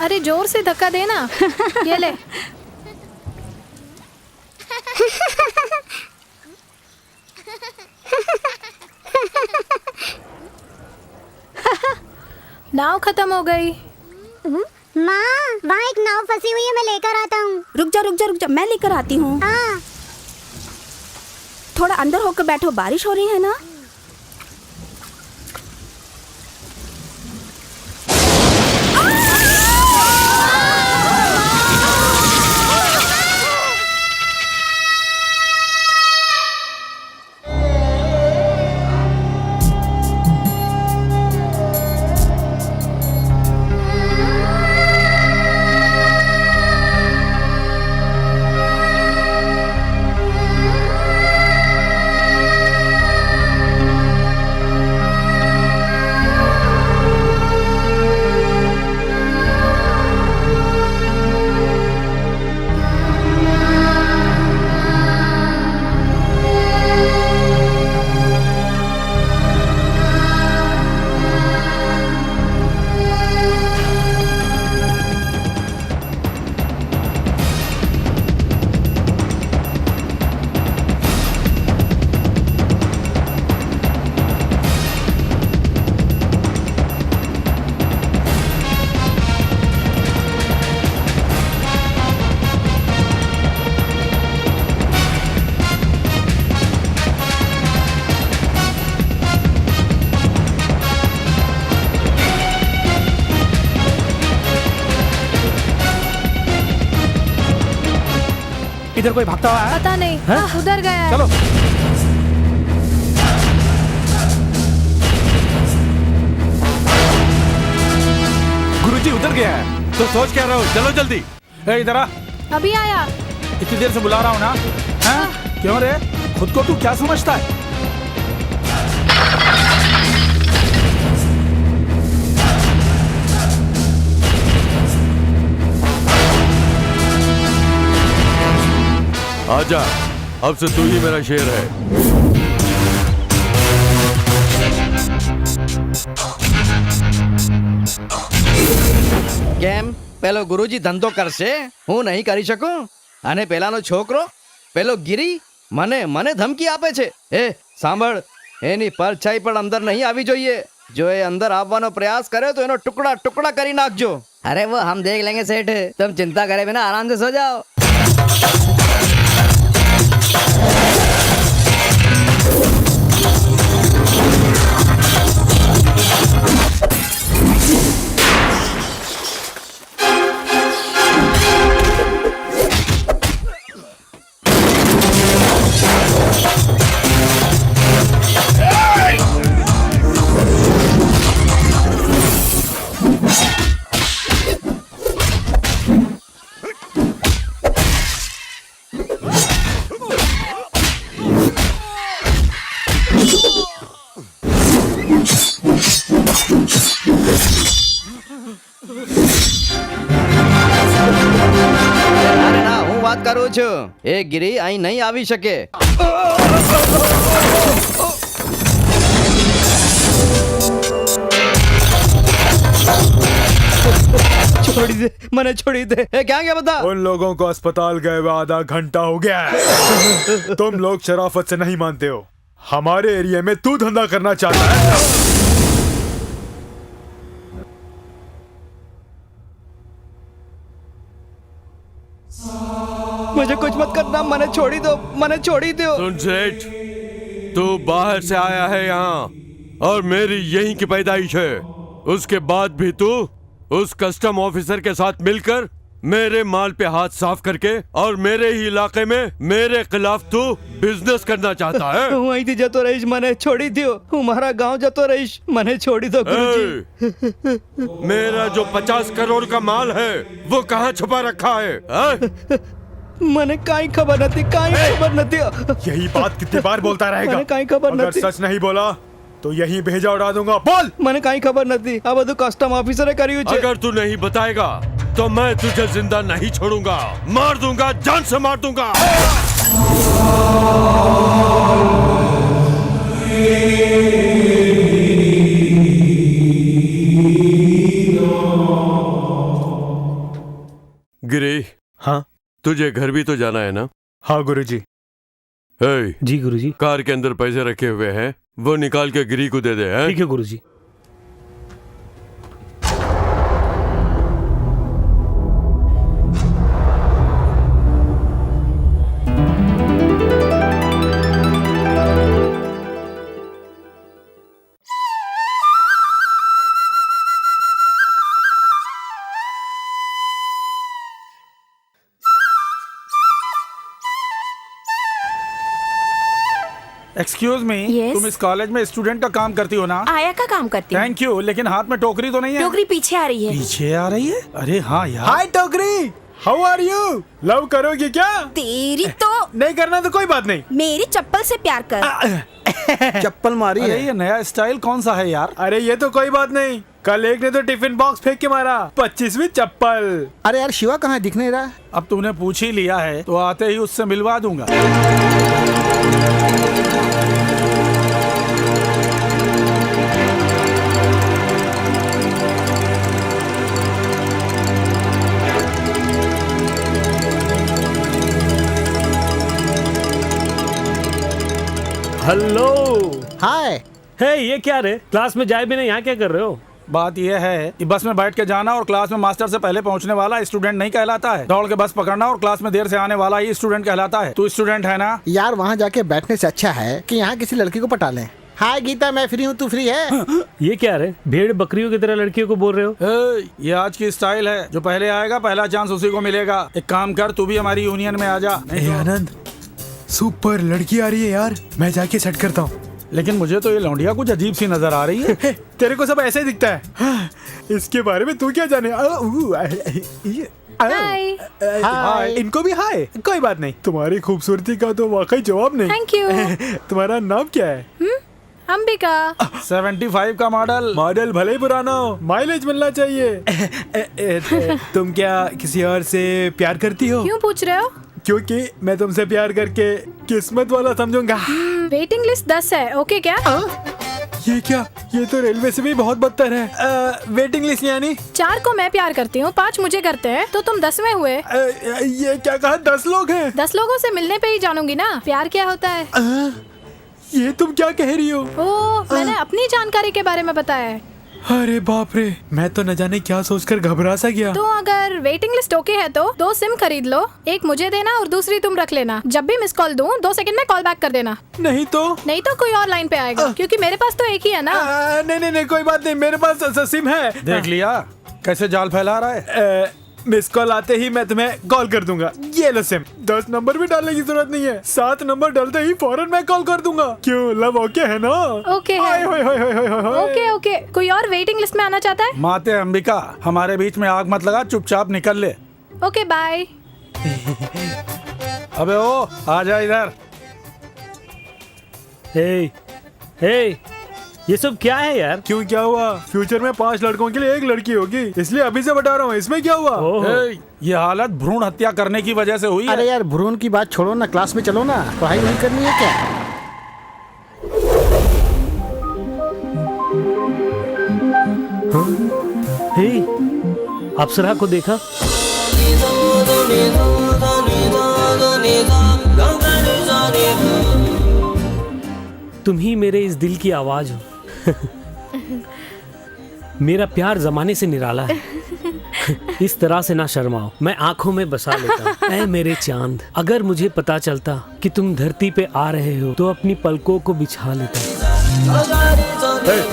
अरे जोर से धक्का देना। ये ले। नाव खत्म हो गई। माँ, वहाँ एक नाव फंसी हुई है, मैं लेकर आता हूँ। रुक जा, मैं लेकर आती हूँ। हाँ। थोड़ा अंदर होकर बैठो, बारिश हो रही है ना। इधर कोई भागता हुआ है? पता नहीं। हाँ? उधर गया है। चलो। गुरुजी उधर गया है तो सोच क्या रहे हो? चलो जल्दी। ए इधर आ। अभी आया। इतनी देर से बुला रहा हूँ ना। हैं? क्यों रे? खुद को तू क्या समझता है? आजा, अब से तू ही मेरा शेर है। કેમ પેલો ગુરુજી ધંધો કરશે, હું નહીં કરી શકું? અને પેલાનો છોકરો પેલો ગિરી મને મને ધમકી આપે છે। એ સાંભળ, એની પરછાઈ પણ અંદર નહીં આવી જોઈએ। જો એ અંદર આવવાનો પ્રયાસ કરે તો એનો ટુકડા ટુકડા કરી નાખજો। अरे वो हम देख लेंगे सेठ, तुम चिंता करे बिना आराम से सो जाओ। અરે ના, હું વાત કરું છું, એ ગિરી અહીં નહીં આવી શકે। छोड़ी दे, मने छोड़ी दे। ए, क्या गया बता? उन लोगों को अस्पताल गए हुए आधा घंटा हो गया है। तुम लोग शराफत से नहीं मानते हो। हमारे एरिया में तू धंधा करना चाहता है। मुझे कुछ मत करना, मने छोड़ी दो, मने छोड़ी दो। सुन सेठ, तू बाहर से आया है यहाँ और मेरी यहीं की पैदाइश है। उसके बाद भी तू उस कस्टम ऑफिसर के साथ मिलकर मेरे माल पे हाथ साफ करके और मेरे ही इलाके में मेरे खिलाफ तू बिजनेस करना चाहता है। હું અહીંથી જતો રહીશ, મને છોડી દો। હું મારા ગાંવ જતો રહીશ, મને છોડી દો ગુરુજી। मेरा जो 50 करोड़ का माल है वो कहाँ छुपा रखा है? મને કાઈ ખબર નથી, કાઈ ખબર નથી। यही बात कितनी बार बोलता रहेगा? મને કાઈ ખબર अगर નથી। सच नहीं बोला तो यही भेजा उड़ा दूंगा। बोल। મને કાઈ ખબર નથી, આ બધું કસ્ટમ ઓફિસરે કર્યું છે। अगर तू नहीं बताएगा तो मैं तुझे जिंदा नहीं छोड़ूंगा, मार दूंगा, जान से मार दूंगा। गिरी, हाँ तुझे घर भी तो जाना है ना? हाँ गुरुजी। हे, जी गुरुजी। कार के अंदर पैसे रखे हुए हैं, वो निकाल के गिरी को दे दे। हैं? ठीक है गुरुजी। Excuse me, Yes? तुम इस कॉलेज में स्टूडेंट का काम करती हो ना? आया का काम करती हूँ। थैंक यू, लेकिन हाथ में टोकरी तो नहीं है? टोकरी पीछे आ रही है। पीछे आ रही है? अरे हाँ यार। हाय टोकरी, हाउ आर यू? लव करोगी क्या? तेरी तो नहीं करना तो कोई बात नहीं। मेरी चप्पल से प्यार कर। चप्पल मारी अरे ये नया स्टाइल कौन सा है यार? अरे ये तो कोई बात नहीं, कल एक ने तो टिफिन बॉक्स फेंक के मारा, 25वीं चप्पल। अरे यार शिवा कहाँ दिख नहीं रहा? अब तूने पूछ ही लिया है तो आते ही उससे मिलवा दूंगा। हेलो। हाय। हे ये क्या रे, क्लास में जाए बिना यहाँ क्या कर रहे हो? बात यह है कि बस में बैठ के जाना और क्लास में मास्टर से पहले पहुंचने वाला स्टूडेंट नहीं कहलाता है। दौड़ के बस पकड़ना और क्लास में देर से आने वाला ही स्टूडेंट कहलाता है। तू स्टूडेंट है ना? यार वहाँ जाके बैठने से अच्छा है कि यहाँ किसी लड़की को पटा लें। हाय गीता, मैं फ्री हूँ, तू फ्री है? ये क्या रे, भेड़ बकरियों की तरह लड़कियों को बोल रहे हो? ये आज की स्टाइल है, जो पहले आएगा पहला चांस उसी को मिलेगा। एक काम कर, तू भी हमारी यूनियन में आ जा। ए आनंद, सुपर लड़की आ रही है यार, मैं जाके सेट करता हूँ। लेकिन मुझे तो ये लौंडिया कुछ अजीब सी नजर आ रही है। तेरे को सब ऐसे ही दिखता है। हाँ, इसके बारे में तू क्या जाने? हाय। हाय। इनको भी हाय। कोई बात नहीं, तुम्हारी खूबसूरती का तो वाकई जवाब नहीं। Thank you. तुम्हारा नाम क्या है? अंबिका। 75 का मॉडल। मॉडल भले ही पुराना हो, माइलेज मिलना चाहिए। तुम क्या किसी और से प्यार करती हो? क्यों पूछ रहे हो? क्योंकि मैं तुमसे प्यार करके किस्मत वाला समझूंगा। वेटिंग लिस्ट 10 है, ओके क्या? ये क्या? ये तो रेलवे से भी बहुत बदतर है। वेटिंग लिस्ट यानी? 4 को मैं प्यार करती हूँ, 5 मुझे करते हैं, तो तुम 10वें हुए। ये क्या कहा? 10 लोग हैं? 10 लोगों से मिलने पे ही जानूंगी ना प्यार क्या होता है। ये तुम क्या कह रही हो? ओह, मैंने अपनी जानकारी के बारे में बताया है। अरे बाप रे, मैं तो न जाने क्या सोचकर घबरा सा गया। तो अगर वेटिंग लिस्ट ओके है तो 2 सिम खरीद लो, एक मुझे देना और दूसरी तुम रख लेना। जब भी मिस कॉल दूं 2 सेकंड में कॉल बैक कर देना। नहीं तो कोई और लाइन पे आएगा, क्योंकि मेरे पास तो एक ही है ना। नहीं कोई बात नहीं, मेरे पास सिम है। देख लिया कैसे जाल फैला रहा है। मिस कॉल आते ही मैं तुम्हें कॉल कर दूंगा। ये लो सिम। 10 नंबर भी डालने की जरूरत नहीं है, 7 नंबर डालते ही फौरन मैं कॉल कर दूंगा। क्यों, लव ओके है ना? ओके है। ओके, कोई और वेटिंग लिस्ट में आना चाहता है? माते अंबिका, हमारे बीच में आग मत लगा, चुपचाप निकल ले। Okay bye. अबे ओ, आ जा इधर। हे ये सब क्या है यार? क्यों, क्या हुआ? फ्यूचर में 5 लड़कों के लिए 1 लड़की होगी, इसलिए अभी से बता रहा हूँ। इसमें क्या हुआ? ये हालत भ्रूण हत्या करने की वजह से हुई है। अरे यार भ्रूण की बात छोड़ो ना, क्लास में चलो ना, पढ़ाई नहीं करनी है क्या? हे, अप्सरा को देखा? तुम ही मेरे इस दिल की आवाज हो। मेरा प्यार जमाने से निराला है। इस तरह से ना शर्माओ, मैं आंखों में बसा लेता हूँ। ऐ मेरे चांद, अगर मुझे पता चलता कि तुम धरती पे आ रहे हो तो अपनी पलकों को बिछा लेता।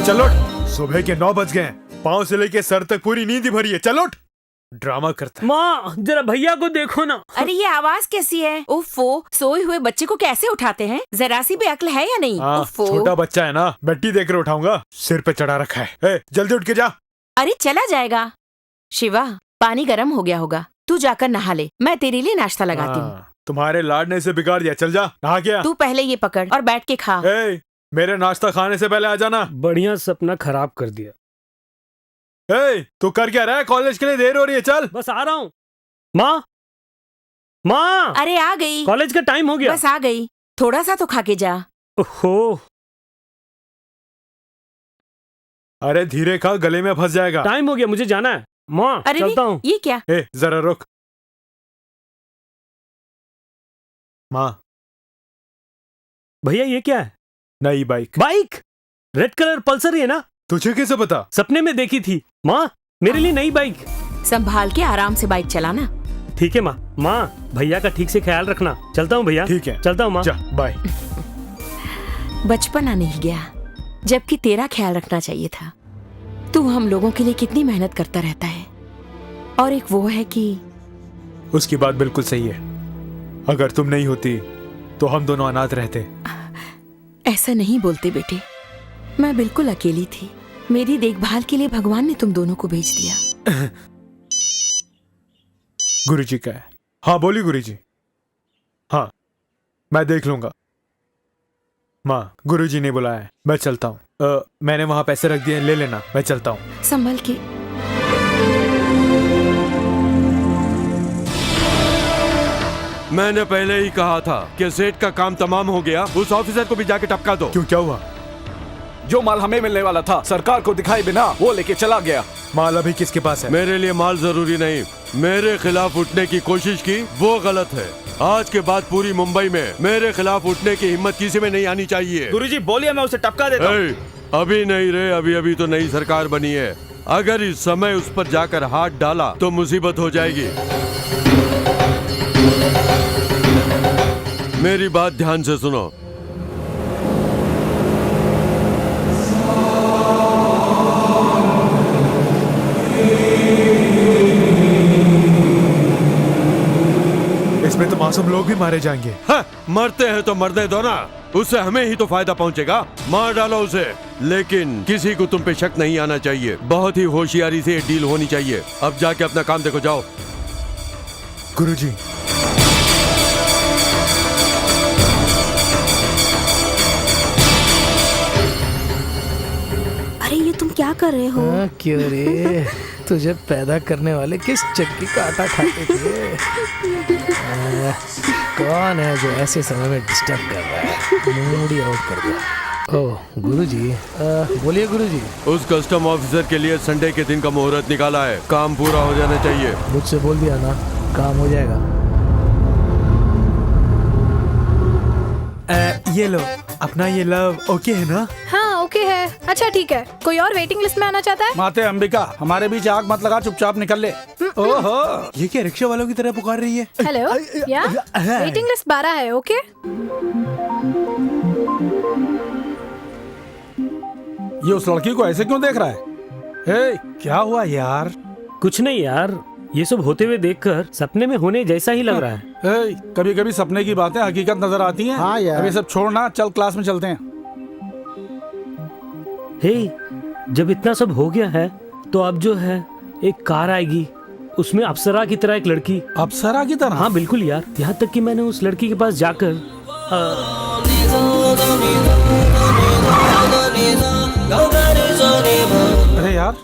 चलो, सुबह के 9 बज गए, पाँव से लेके सर तक पूरी नींद ही भरी है। चलो, ड्रामा करता है। माँ जरा भैया को देखो ना। अरे ये आवाज कैसी है? उफ़ो, सोए हुए बच्चे को कैसे उठाते हैं? जरा सी भी अक्ल है या नहीं? उफ़ो। छोटा बच्चा है ना, बेटी देकर उठाऊंगा, सिर पे चढ़ा रखा है। जल्दी उठ के जा। अरे चला जाएगा। शिवा, पानी गर्म हो गया होगा, तू जाकर नहा ले, मैं तेरे लिए नाश्ता लगाती हूँ। तुम्हारे लाडने से बिगाड़ दिया। चल जा, नहा के आ। तू पहले ये पकड़ और बैठ के खा। मेरे नाश्ता खाने से पहले आ जाना। बढ़िया सपना खराब कर दिया। तू कर क्या रहा है? कॉलेज के लिए देर हो रही है, चल। बस आ रहा हूँ। माँ अरे आ गई, कॉलेज का टाइम हो गया। बस आ गई, थोड़ा सा तो खा के जा। ओहो, अरे धीरे खा, गले में फंस जाएगा। टाइम हो गया, मुझे जाना है। माँ अरे चलता हूँ। ये क्या? जरा रुक, माँ, भैया ये क्या है? नई bike. Bike? Red colour Pulsar है ना? तुझे कैसे पता? सपने में देखी थी। माँ, मेरे लिए नई बाइक। संभाल के आराम से बाइक चलाना। ठीक है माँ। माँ, भैया का ठीक से ख्याल रखना। चलता हूँ भैया। ठीक है, चलता हूँ माँ। जा, बाय। बचपना नहीं गया, जबकि तेरा ख्याल रखना चाहिए था। तू हम लोगों के लिए कितनी मेहनत करता रहता है, और एक वो है कि उसकी बात बिल्कुल सही है। अगर तुम नहीं होती तो हम दोनों अनाथ रहते। ऐसा नहीं बोलते बेटे, मैं बिल्कुल अकेली थी। मेरी देखभाल के लिए भगवान ने तुम दोनों को भेज दिया। गुरुजी का है। हाँ बोली गुरुजी। हाँ, मैं देख लूंगा। माँ, गुरुजी ने बुलाया है, मैं चलता हूँ। मैंने वहां पैसे रख दिए, ले लेना, मैं चलता हूँ। संभल के। मैंने पहले ही कहा था कि सेठ का काम तमाम हो गया, उस ऑफिसर को भी जाके टपका दो। क्यों, क्या हुआ? जो माल हमें मिलने वाला था सरकार को दिखाए बिना वो लेके चला गया। माल अभी किसके पास है? मेरे लिए माल जरूरी नहीं, मेरे खिलाफ उठने की कोशिश की वो गलत है। आज के बाद पूरी मुंबई में मेरे खिलाफ उठने की हिम्मत किसी में नहीं आनी चाहिए। गुरुजी बोलिए, मैं उसे टपका देता हूँ। अभी नहीं रे, अभी अभी तो नई सरकार बनी है। अगर इस समय उस पर जाकर हाथ डाला तो मुसीबत हो जाएगी। मेरी बात ध्यान से सुनो। इसमें तो मासूम लोग भी मारे जाएंगे। हाँ, मरते हैं तो मरने दो ना, उससे हमें ही तो फायदा पहुंचेगा। मार डालो उसे, लेकिन किसी को तुम पे शक नहीं आना चाहिए। बहुत ही होशियारी से डील होनी चाहिए। अब जाके अपना काम देखो, जाओ। गुरुजी, अरे ये तुम क्या कर रहे हो? क्यों रे, तुझे पैदा करने वाले किस चक्की का आटा खाते थे? कौन है जो ऐसे समय में डिस्टर्ब कर रहा है? मूड ही आउट कर दिया। ओह गुरुजी, बोलिए गुरुजी। उस कस्टम ऑफिसर के लिए संडे के दिन का मुहूर्त निकाला है, काम पूरा हो जाना चाहिए। मुझसे बोल दिया ना, काम हो जाएगा। ये लो, अपना ये लव ओके है ना? हाँ ओके है। अच्छा ठीक है, कोई और वेटिंग लिस्ट में आना चाहता है? माते अंबिका, हमारे बीच आग मत लगा, चुपचाप निकल ले। ओहो, ये क्या रिक्शा वालों की तरह पुकार रही है? हेलो, या वेटिंग लिस्ट 12 है। ओके, ये उस लड़की को ऐसे क्यों देख रहा है? हे, क्या हुआ यार? कुछ नहीं यार, ये सब होते हुए देखकर सपने में होने जैसा ही लग रहा है। कभी कभी सपने की बातें हकीकत नजर आती हैं। हाँ यार। अभी सब छोड़ना, चल क्लास में चलते हैं। हे, जब इतना सब हो गया है तो अब जो है एक कार आएगी, उसमें अप्सरा की तरह एक लड़की। अप्सरा की तरह? हाँ बिल्कुल यार, यहाँ तक कि मैंने उस लड़की के पास जाकर अरे यार,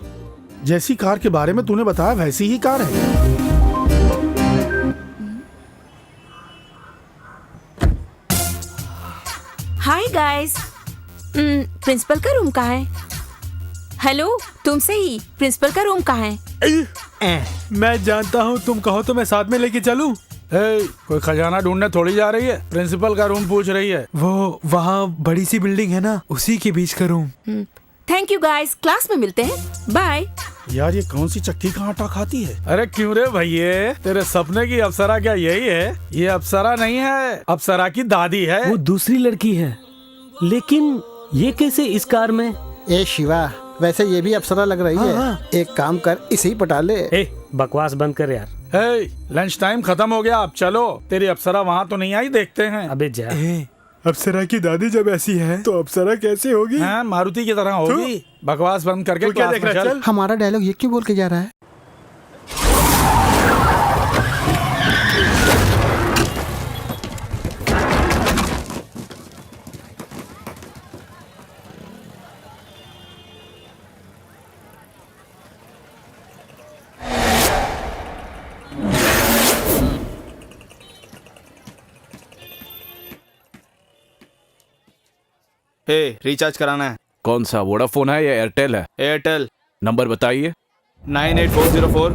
जैसी कार के बारे में तूने बताया वैसी ही कार है। हाय गाइस, प्रिंसिपल का रूम कहाँ है? हेलो, तुमसे ही, प्रिंसिपल का रूम कहाँ है? मैं जानता हूँ, तुम कहो तो मैं साथ में लेके चलूं। कोई खजाना ढूंढने थोड़ी जा रही है, प्रिंसिपल का रूम पूछ रही है। वो वहाँ बड़ी सी बिल्डिंग है ना, उसी के बीच का room. Thank you guys, class में मिलते हैं, बाय। यार ये कौन सी चक्की का आटा खाती है? अरे क्यों रे भैया, तेरे सपने की अप्सरा क्या यही है? ये अप्सरा नहीं है, अप्सरा की दादी है। वो दूसरी लड़की है, लेकिन ये कैसे इस कार में? ए शिवा, वैसे ये भी अप्सरा लग रही है। एक काम कर, इसे ही पटा ले। बकवास बंद कर यार। लंच टाइम खत्म हो गया, अब चलो। तेरी अप्सरा वहाँ तो नहीं आई, देखते हैं। अबे जा। अप्सरा की दादी जब ऐसी है तो अप्सरा कैसे होगी? हाँ, मारुति की तरह होगी। बकवास बंद करके क्या क्लास देख में रहा है? चल। हमारा डायलॉग ये क्यों बोल के जा रहा है? रिचार्ज कराना है। कौन सा, वोडाफोन है या एयरटेल है? एयरटेल। नंबर बताइए। 98404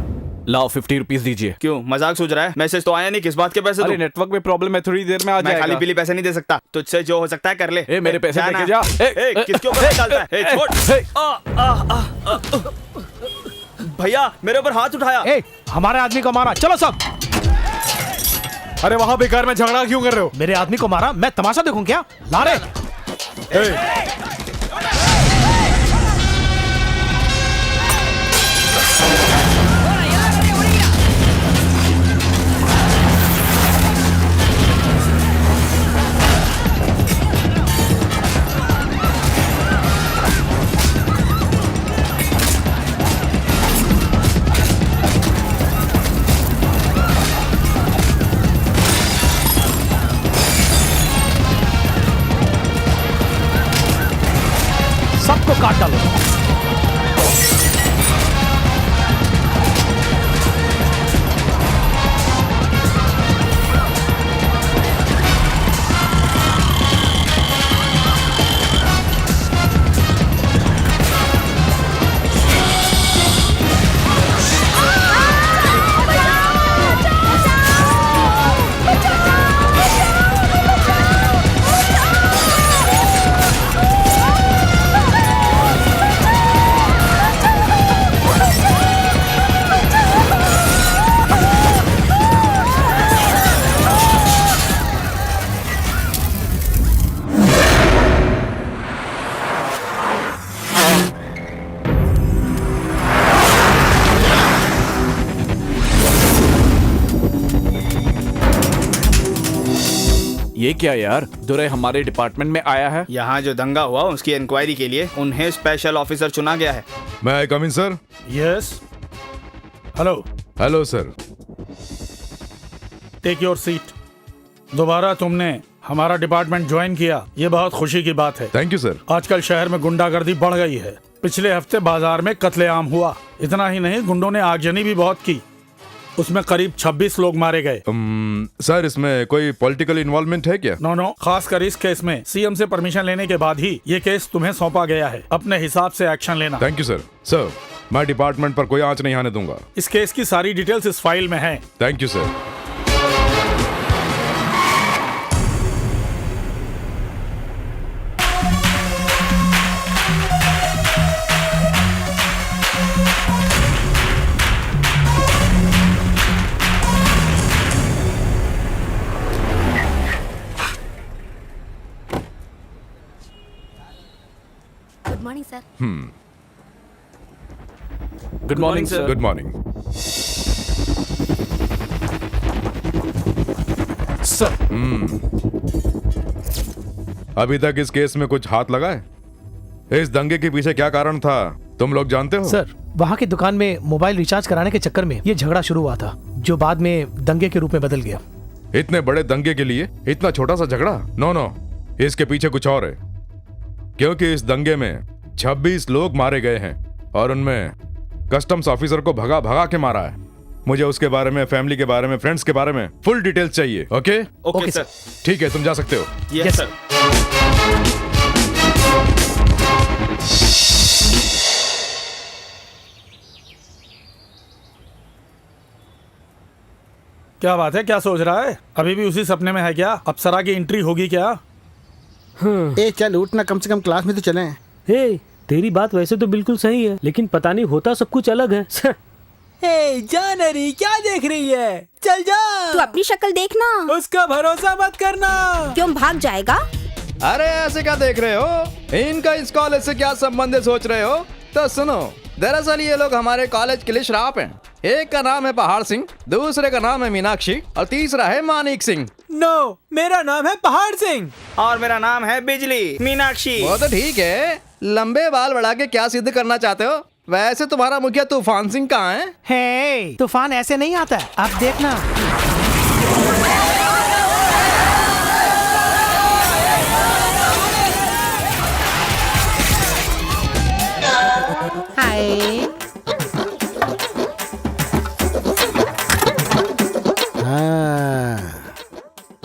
लाओ 50 रुपीज दीजिए। क्यों मजाक सूझ रहा है? मैसेज तो आया नहीं, किस बात के पैसे दूं? अरे नेटवर्क में प्रॉब्लम है, थोड़ी देर में आ मैं जाएगा। खाली पीली पैसे नहीं दे सकता, तुझसे जो हो सकता है कर ले। ए, मेरे पैसे जाना। लेके जा। ए, किसके ऊपर हाथ डालता है? ए, छोड़। भैया मेरे ऊपर हाथ उठाया। ए, हमारे आदमी को मारा, चलो सब। अरे वहाँ बेकार में झगड़ा क्यों कर रहे हो? मेरे आदमी को मारा, मैं तमाशा देखूं क्या? ला रे। सबको काट डालो। ये क्या यार, दुरे हमारे डिपार्टमेंट में आया है। यहाँ जो दंगा हुआ उसकी इंक्वायरी के लिए उन्हें स्पेशल ऑफिसर चुना गया है। मैं I come in sir? Yes. Hello. Hello sir. Take your seat. दोबारा तुमने हमारा डिपार्टमेंट ज्वाइन किया, ये बहुत खुशी की बात है। Thank you sir. आजकल शहर में गुंडागर्दी बढ़ गई है। पिछले हफ्ते बाजार में कत्लेआम हुआ। इतना ही नहीं, गुंडों ने आगजनी भी बहुत की, उसमें करीब 26 लोग मारे गए। सर इसमें कोई पॉलिटिकल इन्वॉल्वमेंट है क्या? नो, खासकर इस केस में सीएम से परमिशन लेने के बाद ही ये केस तुम्हें सौंपा गया है। अपने हिसाब से एक्शन लेना। Thank you sir. सर मैं डिपार्टमेंट पर कोई आंच नहीं आने दूंगा। इस केस की सारी डिटेल्स इस फाइल में है। Thank you sir. Good morning sir. Good morning sir. Good morning sir. अभी तक इस केस में कुछ हाथ लगा है? इस दंगे के पीछे क्या कारण था तुम लोग जानते हो? सर, वहाँ की दुकान में मोबाइल रिचार्ज कराने के चक्कर में ये झगड़ा शुरू हुआ था, जो बाद में दंगे के रूप में बदल गया। इतने बड़े दंगे के लिए इतना छोटा सा झगड़ा? नो, इसके पीछे कुछ और है। क्योंकि इस दंगे में 26 लोग मारे गए हैं और उनमें कस्टम्स ऑफिसर को भगा भगा के मारा है। मुझे उसके बारे में, फैमिली के बारे में, फ्रेंड्स के बारे में फुल डिटेल्स चाहिए। ओके? Okay sir. ठीक है, तुम जा सकते हो। Yes sir. क्या बात है, क्या सोच रहा है? अभी भी उसी सपने में है क्या? अप्सरा की एंट्री होगी क्या? ए चल उठ ना, कम से कम क्लास में तो चलें। हे, तेरी बात वैसे तो बिल्कुल सही है, लेकिन पता नहीं होता सब कुछ अलग है। ए, जा नरी, क्या देख रही है? चल जा। तू अपनी शक्ल देखना। उसका भरोसा मत करना। क्यों भाग जाएगा? अरे ऐसे क्या देख रहे हो? इनका इस कॉलेज से क्या संबंध है सोच रहे हो? तो सुनो, दरअसल ये लोग हमारे कॉलेज के लिए श्राप हैं। एक का नाम है पहाड़ सिंह, दूसरे का नाम है मीनाक्षी और तीसरा है मानिक सिंह। नो, मेरा नाम है पहाड़ सिंह और मेरा नाम है बिजली मीनाक्षी। वो तो ठीक है, लंबे बाल बढ़ा के क्या सिद्ध करना चाहते हो? वैसे तुम्हारा मुखिया तूफान सिंह कहाँ है? हे, तूफान ऐसे नहीं आता, आप देखना। हाय।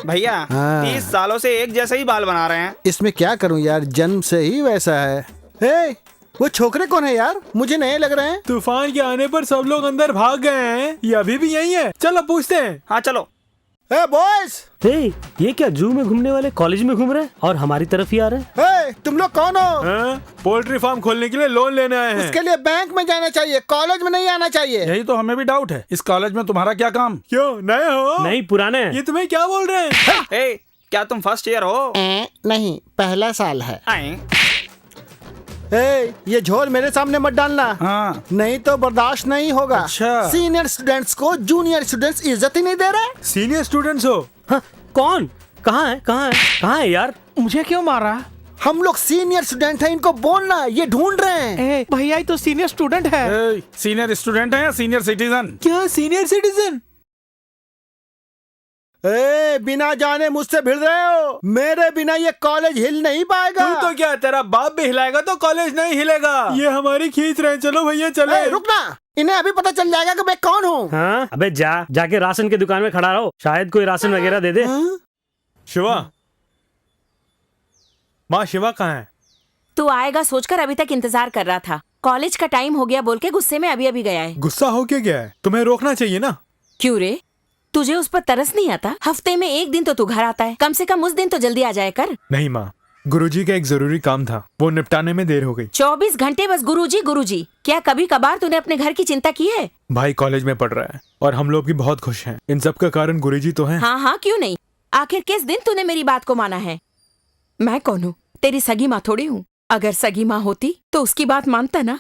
भैया हाँ। 30 सालों से एक जैसे ही बाल बना रहे हैं। इसमें क्या करूं यार, जन्म से ही वैसा है। हे, वो छोकरे कौन है यार? मुझे नए लग रहे हैं। तूफान के आने पर सब लोग अंदर भाग गए हैं, ये अभी भी यही है। चलो पूछते हैं। हाँ चलो। ए बॉयज, हे, ये क्या जू में घूमने वाले कॉलेज में घूम रहे हैं और हमारी तरफ ही आ रहे हैं? ए, तुम लोग कौन हो? पोल्ट्री फार्म खोलने के लिए लोन लेने आए हैं। उसके लिए बैंक में जाना चाहिए, कॉलेज में नहीं आना चाहिए। यही तो हमें भी डाउट है, इस कॉलेज में तुम्हारा क्या काम? क्यों, नए हो? नहीं, पुराने। ये तुम्हें क्या बोल रहे हैं? ए, क्या तुम फर्स्ट ईयर हो? नहीं, पहला साल है। आए। ए, ये झोल मेरे सामने मत डालना। हाँ। नहीं तो बर्दाश्त नहीं होगा। अच्छा। सीनियर स्टूडेंट्स को जूनियर स्टूडेंट्स इज्जत ही नहीं दे रहे। सीनियर स्टूडेंट्स हो? हाँ, कौन? कहाँ है? कहाँ है? कहाँ है यार? मुझे क्यों मारा? हम लोग सीनियर स्टूडेंट हैं, इनको बोलना, ये ढूंढ रहे हैं। भैया ये तो सीनियर स्टूडेंट है। सीनियर स्टूडेंट है या सीनियर सिटीजन? क्या सीनियर सिटीजन? ए, बिना जाने मुझसे भिड़ रहे हो? मेरे बिना ये कॉलेज हिल नहीं पाएगा। तू तो क्या, तेरा बाप भी हिलाएगा तो कॉलेज नहीं हिलेगा। ये हमारी खींच रहे हैं। चलो भैया चले। रुकना, इन्हें अभी पता चल जाएगा कि मैं कौन हूँ। हाँ, अबे जाके राशन की दुकान में खड़ा रहो, शायद कोई राशन वगैरह दे दे। शिवा, माँ शिवा कहाँ है? तू आएगा सोचकर अभी तक इंतजार कर रहा था। कॉलेज का टाइम हो गया बोल के गुस्से में अभी अभी गया है। गुस्सा हो के गया है? तुम्हें रोकना चाहिए ना। क्यों रे, तुझे उस पर तरस नहीं आता? हफ्ते में एक दिन तो तू घर आता है, कम से कम उस दिन तो जल्दी आ जाया कर। नहीं माँ, गुरुजी का एक जरूरी काम था, वो निपटाने में देर हो गई। 24 घंटे बस गुरुजी गुरुजी। क्या कभी कभार तूने अपने घर की चिंता की है? भाई कॉलेज में पढ़ रहा है और हम लोग भी बहुत खुश हैं। इन सब का कारण गुरुजी तो हैं। हाँ हाँ, क्यों नहीं। आखिर किस दिन तूने मेरी बात को माना है? मैं कौन हूँ? तेरी सगी माँ थोड़ी हूँ। अगर सगी माँ होती तो उसकी बात मानता ना।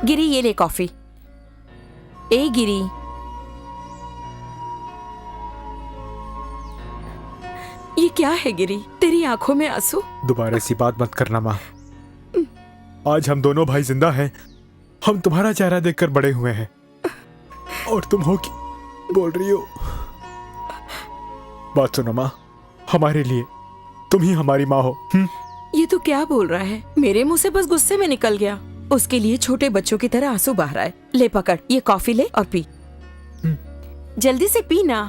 गिरी, ये ले कॉफी। ए गिरी, ये क्या है गिरी? तेरी आंखों में आंसू? दोबारा ऐसी बात मत करना माँ। आज हम दोनों भाई जिंदा हैं। हम तुम्हारा चेहरा देखकर बड़े हुए हैं और तुम हो कि बोल रही हो। बात सुनो माँ, हमारे लिए तुम ही हमारी माँ हो। ये तो क्या बोल रहा है? मेरे मुंह से बस गुस्से में निकल गया। उसके लिए छोटे बच्चों की तरह आंसू बह रहा है। ले पकड़, ये कॉफी ले और पी। जल्दी से पी ना।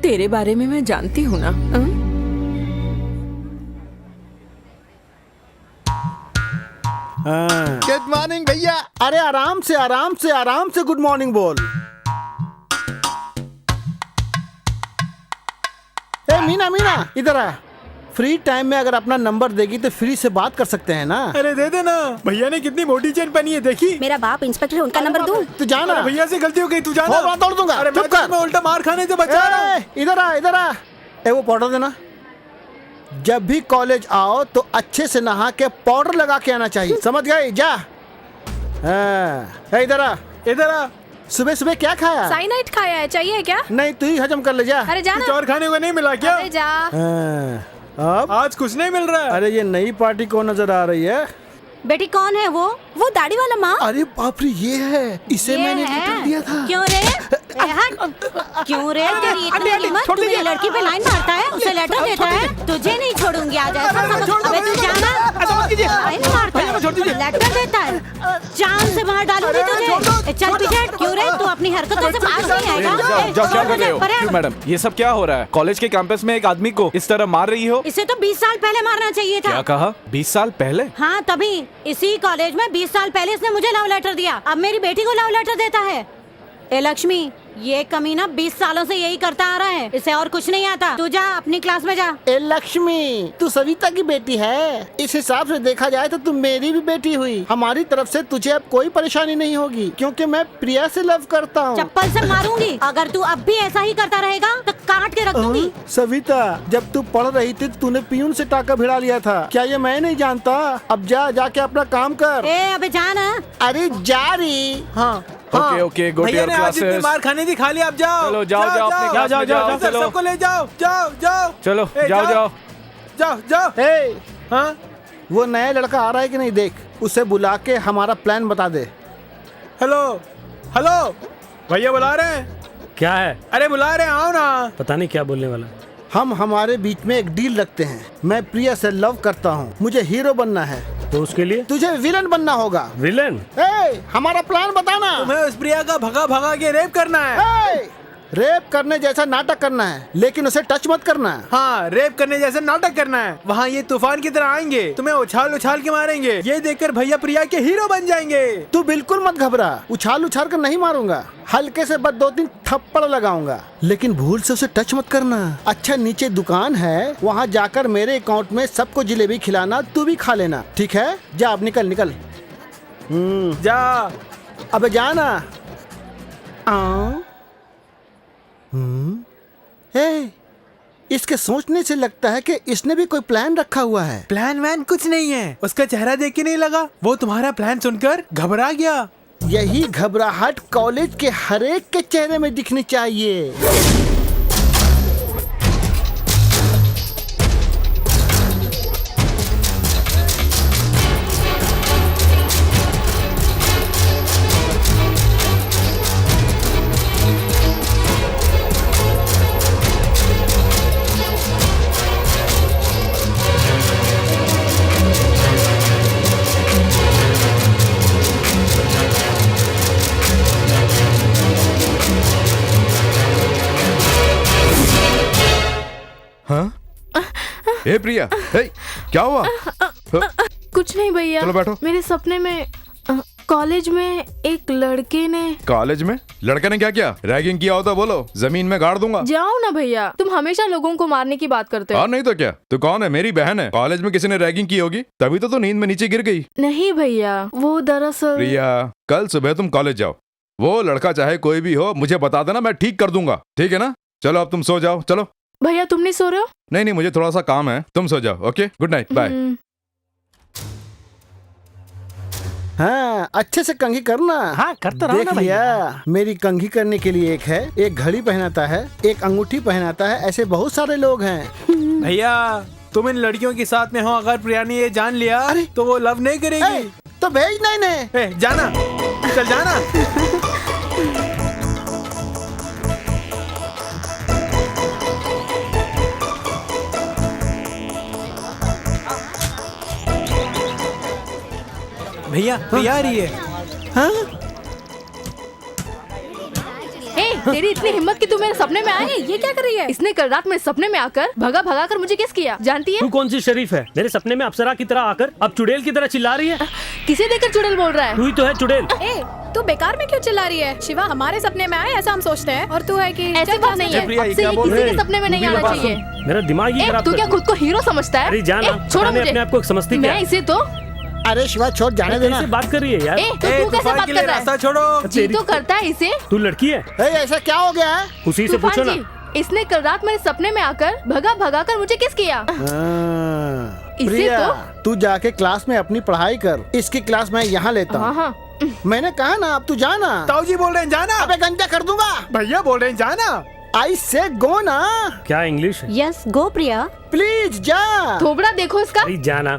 तेरे बारे में मैं जानती हूँ ना। गुड मॉर्निंग भैया। अरे आराम से आराम से आराम से गुड मॉर्निंग बोल। ए मीना मीना, इधर आ। फ्री टाइम में अगर अपना नंबर देगी तो फ्री से बात कर सकते हैं ना। अरे दे देना। भैया ने कितनी मोटी चेन पहनी है, देखी? मेरा बाप इंस्पेक्टर है, उनका नंबर दूं? तू जाना। भैया से गलती हो गई, तू जाना। वो तोड़ दूंगा। अरे मैं उल्टा मार खाने से बचा रहा हूं। इधर आ इधर आ। ए वो पाउडर देना। जब भी कॉलेज आओ तो अच्छे से नहा के पाउडर लगा के आना चाहिए, समझ गई? जा। इधर आ इधर आ। सुबह सुबह क्या खाया? साइनाइड खाया है, चाहिए क्या? नहीं, तू ही हजम कर ले, जा। अरे जाना। कुछ और खाने को नहीं मिला क्या? अरे जा। अब आज कुछ नहीं मिल रहा है। अरे ये नई पार्टी कौन नजर आ रही है? बेटी कौन है वो दाढ़ी वाला माँ? अरे बाप रे, ये है, इसे मैंने लेटर दिया था। क्यों रे? क्यों रे? तेरी इतनी हिम्मत, तू मेरी लड़की पे लाइन मारता है, उसे लेटर देता है? तुझे नहीं छोड़ूंगी आज। अबे तू जाना। लाइन मारता है, लेटर देता है, जान से मार डालूंगी तुझे। चल पीछे। क्यों रे, तू अपनी हरकतों से बाज नहीं आएगा? क्या कर रहे हो मैडम? ये सब क्या हो रहा है? कॉलेज के कैंपस में एक आदमी को इस तरह मार रही हो? इसे तो 20 साल पहले मारना चाहिए था। क्या कहा? 20 साल पहले? हाँ, तभी इसी कॉलेज में 20 साल पहले इसने मुझे लव लेटर दिया, अब मेरी बेटी को लव लेटर देता है। ए लक्ष्मी, ये कमीना 20 सालों से यही करता आ रहा है, इसे और कुछ नहीं आता। तू जा अपनी क्लास में जा। ए लक्ष्मी, तू सविता की बेटी है। इस हिसाब से देखा जाए तो तू मेरी भी बेटी हुई। हमारी तरफ से तुझे अब कोई परेशानी नहीं होगी, क्योंकि मैं प्रिया से लव करता हूँ। चप्पल से मारूंगी अगर तू अब भी ऐसा ही करता रहेगा तो काट के रख दूंगी। सविता, जब तू पढ़ रही थी तूने पियून से टाका भिड़ा लिया था, क्या ये मैं नहीं जानता? अब जा, जाके अपना काम कर। ए अबे जाना। अरे जा रही। हाँ okay go to your classes. मार खाने थी, खा लिया, अब जाओ। चलो जाओ जाओ अपने क्लास में जाओ। चलो सबको ले जाओ, जाओ जाओ। चलो जाओ जाओ जाओ जाओ। ए हाँ, वो नया लड़का आ रहा है कि नहीं देख, उसे बुला के हमारा प्लान बता दे। हेलो हेलो, भैया बुला रहे हैं। क्या है? अरे बुला रहे हैं, आओ ना। पता नहीं क्या बोलने वाला। हम हमारे बीच में एक डील रखते हैं। मैं प्रिया से लव करता हूँ, मुझे हीरो बनना है। तो उसके लिए तुझे विलन बनना होगा। विलन? हमारा प्लान बताना। तुम्हें उस प्रिया का भगा भगा के रेप करना है। रेप करने जैसा नाटक करना है, लेकिन उसे टच मत करना है। हाँ, रेप करने जैसा नाटक करना है। वहाँ ये तूफान की तरह आएंगे, तुम्हें उछाल उछाल के मारेंगे। ये देखकर भैया प्रिया के हीरो बन जाएंगे। तू बिल्कुल मत घबरा, उछाल उछाल कर नहीं मारूंगा, हल्के से बस 2-3 थप्पड़ लगाऊंगा, लेकिन भूल से उसे टच मत करना। अच्छा, नीचे दुकान है, वहाँ जाकर मेरे अकाउंट में सबको जिलेबी खिलाना, तू भी खा लेना, ठीक है? जा अब निकल निकल। जा। अबे जाना। इसके सोचने से लगता है कि इसने भी कोई प्लान रखा हुआ है। प्लान वैन कुछ नहीं है, उसका चेहरा देख के नहीं लगा, वो तुम्हारा प्लान सुनकर घबरा गया। यही घबराहट कॉलेज के हर एक के चेहरे में दिखनी चाहिए। ए प्रिया, हे, क्या हुआ? कुछ नहीं भैया, चलो बैठो। मेरे सपने में कॉलेज में एक लड़के ने। कॉलेज में लड़के ने क्या किया? रैगिंग किया हो तो बोलो, जमीन में गाड़ दूंगा। जाओ ना भैया, तुम हमेशा लोगों को मारने की बात करते हो। और नहीं तो क्या? तू कौन है? मेरी बहन है। कॉलेज में किसी ने रैगिंग की होगी, तभी तो तू नींद में नीचे गिर गई। नहीं भैया, वो दरअसल। प्रिया, कल सुबह तुम कॉलेज जाओ, वो लड़का चाहे कोई भी हो मुझे बता देना, मैं ठीक कर दूंगा, ठीक है ना? चलो अब तुम सो जाओ। चलो। भैया तुम नहीं सो रहे हो? नहीं, मुझे थोड़ा सा काम है, तुम सो जाओ। Okay, good night, bye. हाँ, अच्छे से कंघी करना। हाँ, करता रहो ना देख लिया, मेरी कंघी करने के लिए एक है, एक घड़ी पहनाता है, एक अंगूठी पहनाता है, ऐसे बहुत सारे लोग हैं। भैया तुम इन लड़कियों के साथ में हो, अगर प्रिया ने ये जान लिया तो वो लव नहीं करेगी। तो भेज नहीं। जाना, चल जाना। भैया प्रिया आ रही है। हाँ? तेरी इतनी हिम्मत कि तू मेरे सपने में आई है? ये क्या कर रही है? इसने कल रात मेरे सपने में आकर भगा भगा कर मुझे किस किया, जानती है? तू कौन सी शरीफ है? मेरे सपने में अप्सरा की तरह आकर अब चुड़ैल की तरह चिल्ला रही है। किसे देखकर चुड़ैल बोल रहा है? तू ही तो है चुड़ैल। तू बेकार में क्यों चिल्ला रही है? शिवा हमारे सपने में आए ऐसा हम सोचते हैं, और तू है कि ऐसी बात नहीं है। प्रिया, अब से ये किसी के सपने में नहीं आना चाहिए। मेरा दिमाग ही खराब। तू क्या खुद को हीरो समझता है? अरे जाना, छोड़ो मुझे। अपने आप को समझती क्या? मैं इसे तो। अरे शिवा छोड़, जाने देना। कैसे बात कर रही है यार? तू कैसे बात कर रहा है? छोड़ो। जी तो करता है इसे। तू लड़की है? ऐसा क्या हो गया है? उसी से पूछो ना। इसने कल रात मेरे सपने में आकर भगा भगा कर मुझे किस किया। प्रिया, तू जाके क्लास में अपनी पढ़ाई कर, इसकी क्लास मैं यहाँ लेता हूँ। मैंने कहा ना, अब तू जाना। ताऊ जी बोल रहे हैं जाना। अबे गंजा कर दूंगा। भैया बोल रहे हैं जाना। आई से गो ना। क्या English? Yes go Priya, please जा। थोबड़ा देखो इसका। अरे जाना।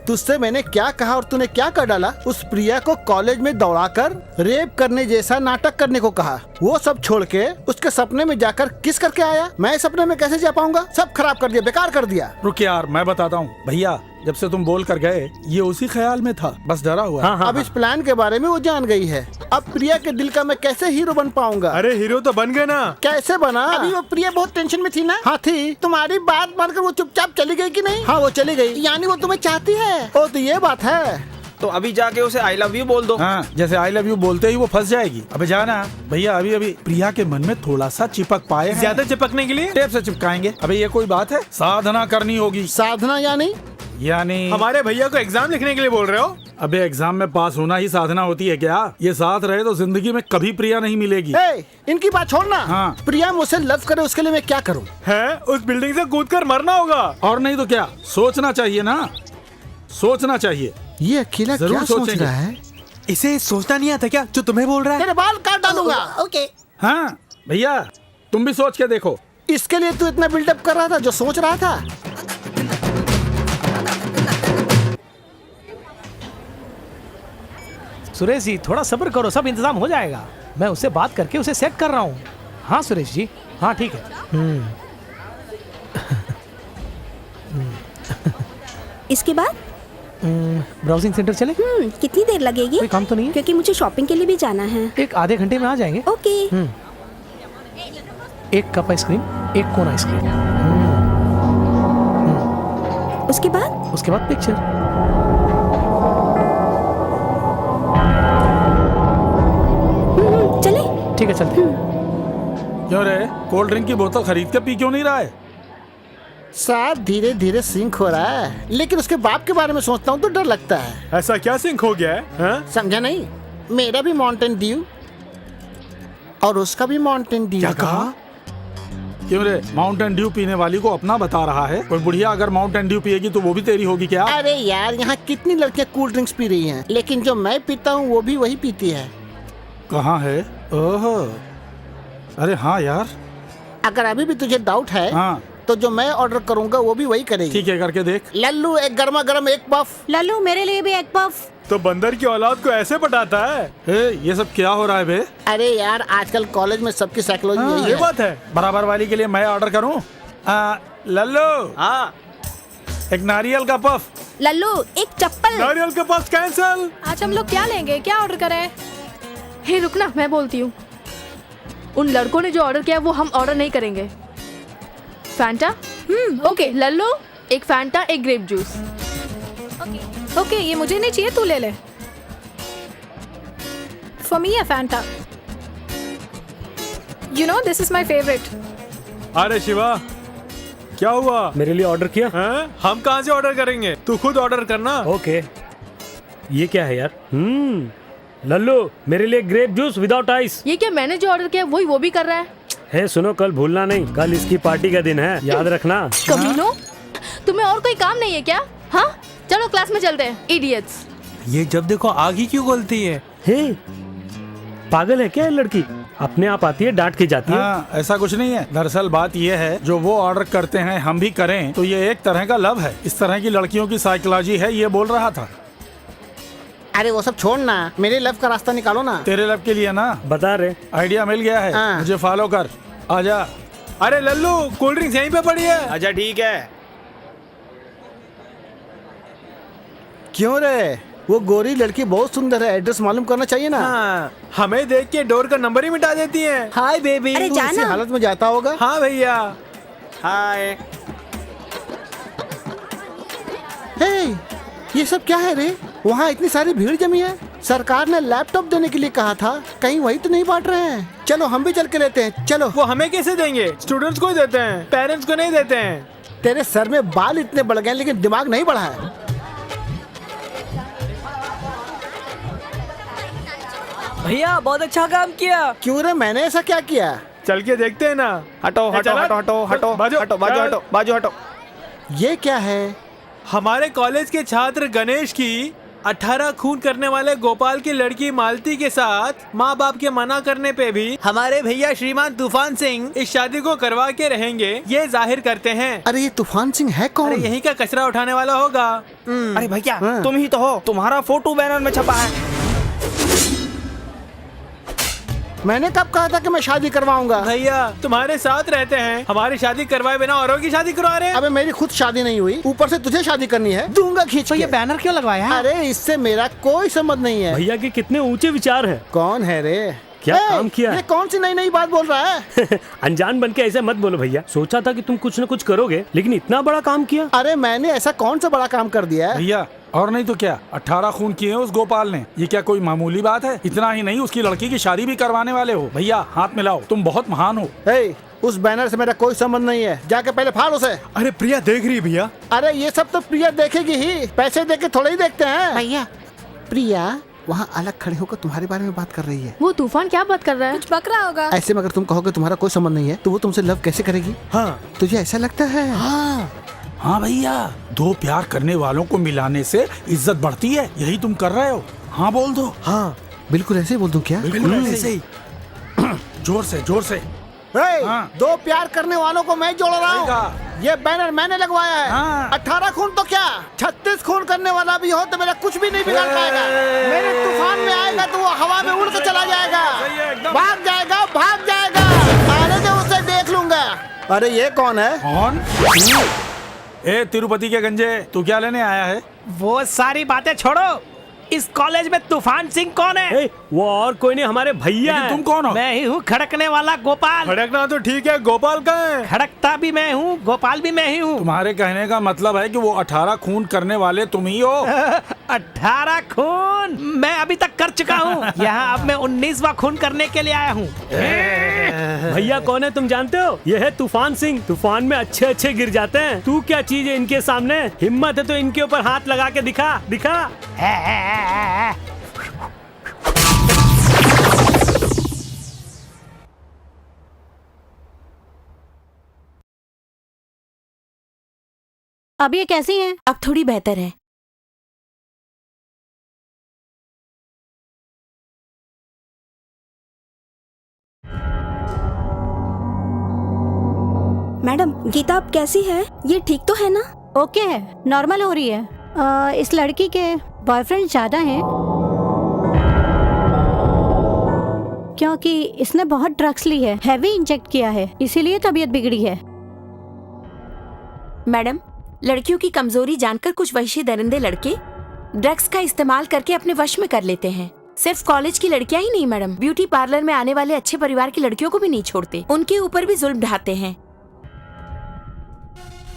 तुझसे मैंने क्या कहा और तूने क्या कर डाला? उस प्रिया को कॉलेज में दौड़ाकर रेप करने जैसा नाटक करने को कहा। वो सब छोड़ के उसके सपने में जाकर किस करके आया? मैं सपने में कैसे जा पाऊंगा? सब खराब कर दिया, बेकार कर दिया। रुक यार, मैं बताता हूँ। भैया जब से तुम बोल कर गए ये उसी ख्याल में था, बस डरा हुआ। अब इस प्लान के बारे में वो जान गई है। अब प्रिया के दिल का मैं कैसे हीरो बन पाऊंगा? अरे हीरो तो बन गए ना। कैसे बना? अभी वो प्रिया बहुत टेंशन में थी ना। हाँ थी। तुम्हारी बात मानकर वो चुपचाप चली गई कि नहीं? हाँ वो चली गई, यानी वो तुम्हें चाहती है। ओ तो ये बात है। तो अभी जाके उसे आई लव यू बोल दो। हाँ, जैसे आई लव यू बोलते ही वो फंस जाएगी। अबे जाना भैया, अभी अभी प्रिया के मन में थोड़ा सा चिपक पाए हैं। ज्यादा चिपकने के लिए टेप से चिपकाएंगे। अबे ये कोई बात है? साधना करनी होगी। साधना यानी हमारे भैया को एग्जाम लिखने के लिए बोल रहे हो? अबे एग्जाम में पास होना ही साधना होती है क्या? ये साथ रहे तो जिंदगी में कभी प्रिया नहीं मिलेगी। इनकी बात छोड़ना। हाँ। प्रिया मुझसे लव करे, उसके लिए मैं क्या करूँ? है उस बिल्डिंग से कूदकर मरना होगा। और नहीं तो क्या? सोचना चाहिए ना, सोचना चाहिए। ये अकेला क्या सोच रहा है? इसे सोचना नहीं आता क्या जो तुम्हें बोल रहा है? तेरे बाल काट डालूंगा। ओके। हाँ भैया, तुम भी सोच के देखो। इसके लिए तू इतना बिल्डअप कर रहा था जो सोच रहा था? सुरेश जी थोड़ा सब्र करो, सब इंतजाम हो जाएगा। मैं उससे बात करके उसे सेट कर रहा हूँ। हाँ सुरेश जी, हाँ ठीक है। इसके बाद ब्राउजिंग सेंटर चले? कितनी देर लगेगी? कोई काम तो नहीं है? क्योंकि मुझे शॉपिंग के लिए भी जाना है। एक आधे घंटे में आ जाएंगे। ओके। एक कप आइसक्रीम, एक कोन आइसक्रीम। उसके बाद? उसके बाद पिक्चर। चले? ठीक है चलते। क्यों रे, कोल्ड ड्रिंक की बोतल खरीद के पी क्यों नहीं रहा है? साहब धीरे धीरे सिंक हो रहा है, लेकिन उसके बाप के बारे में सोचता हूँ तो डर लगता है। ऐसा क्या सिंक हो गया है? हाँ? समझा नहीं? मेरा भी माउंटेन ड्यू और उसका भी माउंटेन ड्यू। क्या कहा? क्यों रे, माउंटेन ड्यू पीने वाली को अपना बता रहा है? कोई बुढ़िया अगर माउंटेन ड्यू पिएगी तो वो भी तेरी होगी क्या? अरे यार, यहाँ कितनी लड़कियाँ कूल ड्रिंक्स पी रही हैं, लेकिन जो मैं पीता हूँ वो भी वही पीती है। कहाँ है? ओहो, अरे हाँ यार। अगर अभी भी तुझे डाउट है हाँ, तो जो मैं ऑर्डर करूंगा वो भी वही करेगी। ठीक है, करके देख। लल्लू एक गर्मा गर्म एक पफ। लल्लू मेरे लिए भी एक पफ। तो बंदर की औलाद को ऐसे पटाता है? ये सब क्या हो रहा है बे? अरे यार, आजकल कॉलेज में सबकी साइकोलॉजी यही ये है। बात है। बराबर वाली के लिए मैं ऑर्डर करूं? लल्लू, हाँ एक नारियल का पफ। लल्लू एक चप्पल। नारियल का पफ कैंसिल। आज हम लोग क्या लेंगे? क्या ऑर्डर करें? हे रुकना, मैं बोलती हूँ। उन लड़कों ने जो ऑर्डर किया वो हम ऑर्डर नहीं करेंगे। फैंटा? ओके। लल्लू एक फैंटा, एक ग्रेप जूस। ओके, ये मुझे नहीं चाहिए, तू ले ले। For me a Fanta. You know this is my favourite. अरे शिवा, क्या हुआ? मेरे लिए ऑर्डर किया? हम कहाँ से ऑर्डर करेंगे? तू खुद ऑर्डर करना। ओके। ये क्या है यार? लल्लू मेरे लिए ग्रेप जूस विदाउट आइस। ये क्या, मैंने जो ऑर्डर किया वही वो भी कर रहा है? है सुनो, कल भूलना नहीं, कल इसकी पार्टी का दिन है, याद रखना। कमीनो, तुम्हें और कोई काम नहीं है क्या? हाँ, चलो क्लास में चलते हैं, इडियट्स। ये जब देखो आग ही क्यों बोलती है? हे, पागल है क्या ये लड़की? अपने आप आती है, डांट के जाती है। हाँ, ऐसा कुछ नहीं है। दरअसल बात ये है, जो वो ऑर्डर करते हैं हम भी करें तो ये एक तरह का लव है। इस तरह की लड़कियों की साइकोलॉजी है, ये बोल रहा था। अरे वो सब छोड़ना, मेरे लव का रास्ता निकालो ना। तेरे लव के लिए ना, बता रहे। आइडिया मिल गया है। हाँ। मुझे फॉलो कर, आजा। अरे लल्लू, कोल्ड ड्रिंक्स यहीं पे पड़ी है। अच्छा ठीक है। क्यों रे, वो गोरी लड़की बहुत सुंदर है, एड्रेस मालूम करना चाहिए ना। हाँ, हमें देख के डोर का नंबर ही मिटा देती है। Hi baby. अरे तू जाना। इसी हालत में जाता होगा। हाँ भैया। हाय। हे, ये सब क्या है रे? वहाँ इतनी सारी भीड़ जमी है। सरकार ने लैपटॉप देने के लिए कहा था, कहीं वही तो नहीं बांट रहे हैं। चलो हम भी चल के लेते हैं, चलो। वो हमें कैसे देंगे? स्टूडेंट्स को ही देते हैं, पेरेंट्स को नहीं देते हैं। तेरे सर में बाल इतने बढ़ गए लेकिन दिमाग नहीं बढ़ा है। भैया बहुत अच्छा काम किया। क्यों रे, मैंने ऐसा क्या किया? चल के देखते हैं ना। हटो हटो चला? हटो हटो हटो बाजू, हटो बाजू चल। हटो बाजू हटो। ये क्या है? हमारे कॉलेज के छात्र गणेश की 18 खून करने वाले गोपाल की लड़की मालती के साथ माँ बाप के मना करने पे भी हमारे भैया श्रीमान तूफान सिंह इस शादी को करवा के रहेंगे, ये जाहिर करते हैं। अरे ये तूफान सिंह है कौन? अरे यही का कचरा उठाने वाला होगा। अरे भैया, हाँ। तुम ही तो हो, तुम्हारा फोटो बैनर में छपा है। मैंने कब कहा था कि मैं शादी करवाऊंगा? भैया तुम्हारे साथ रहते हैं, हमारी शादी करवाए बिना औरों की शादी करवा रहे हैं। अबे मेरी खुद शादी नहीं हुई, ऊपर से तुझे शादी करनी है? दूंगा खींच तो के। ये बैनर क्यों लगवाया है? अरे इससे मेरा कोई संबंध नहीं है। भैया के कितने ऊंचे विचार हैं। कौन है रे? क्या ए, काम किया? ये कौन सी नई नई बात बोल रहा है? अनजान बन के ऐसे मत बोलो भैया, सोचा था कि तुम कुछ न कुछ करोगे, लेकिन इतना बड़ा काम किया। अरे मैंने ऐसा कौन सा बड़ा काम कर दिया है? भैया और नहीं तो क्या, 18 खून किए उस गोपाल ने। ये क्या कोई मामूली बात है? इतना ही नहीं, उसकी लड़की की शादी भी करवाने वाले हो। भैया हाथ मिलाओ, तुम बहुत महान हो। ए, उस बैनर से मेरा कोई संबंध नहीं है, जाके पहले फाड़ उसे। अरे प्रिया देख रही है भैया। अरे ये सब तो प्रिया देखेगी ही, पैसे दे के थोड़ा ही देखते हैं। भैया प्रिया वहाँ अलग खड़े होकर तुम्हारे बारे में बात कर रही है। वो तूफान क्या बात कर रहा है? कुछ बक रहा होगा। ऐसे में अगर तुम कहोगे तुम्हारा कोई संबंध नहीं है तो वो तुमसे लव कैसे करेगी? हाँ, तुझे ऐसा लगता है? हाँ भैया, दो प्यार करने वालों को मिलाने से इज्जत बढ़ती है, यही तुम कर रहे हो। हाँ बोल दो। हाँ बिल्कुल ऐसे ही बोल दूं क्या? बिल्कुल ऐसे ही। जोर से जोर से। हाँ। दो प्यार करने वालों को मैं जोड़ रहा हूँ। ये बैनर मैंने लगवाया है। हाँ। 18 खून तो क्या, 36 खून करने वाला भी हो तो मेरा कुछ भी नहीं बिगाड़ पाएगा। मेरे तूफान में आएगा तो वो हवा में उड़ के चला जाएगा, भाग जाएगा भाग जाएगा। आने दे उसे, देख लूंगा। अरे ये कौन है? कौन? ए तिरुपति के गंजे, तू क्या लेने आया है? वो सारी बातें छोड़ो, इस कॉलेज में तूफान सिंह कौन है? वो और कोई नहीं, हमारे भैया हैं। तुम कौन हो? मैं ही हूँ खड़कने वाला गोपाल। खड़कना तो ठीक है, गोपाल का है। खड़कता भी मैं हूँ, गोपाल भी मैं ही हूँ। तुम्हारे कहने का मतलब है कि वो 18 खून करने वाले तुम ही हो? 18 खून मैं अभी तक कर चुका हूँ। यहाँ अब मैं 19वां खून करने के लिए आया हूँ। भैया कौन है तुम जानते हो? ये है तूफान सिंह। तूफान में अच्छे अच्छे गिर जाते हैं। तू क्या चीज है इनके सामने? हिम्मत है तो इनके ऊपर हाथ लगा के दिखा दिखा। अब ये कैसी हैं? अब थोड़ी बेहतर है। मैडम गीता आप कैसी है? ये ठीक तो है ना? ओके है, नॉर्मल हो रही है। इस लड़की के बॉयफ्रेंड ज्यादा हैं क्योंकि इसने बहुत ड्रग्स ली है, हैवी इंजेक्ट किया है, इसीलिए तबीयत बिगड़ी है। मैडम, लड़कियों की कमजोरी जानकर कुछ वहशी दरिंदे लड़के ड्रग्स का इस्तेमाल करके अपने वश में कर लेते हैं। सिर्फ कॉलेज की लड़कियां ही नहीं मैडम, ब्यूटी पार्लर में आने वाले अच्छे परिवार की लड़कियों को भी नहीं छोड़ते, उनके ऊपर भी जुल्म ढाते हैं।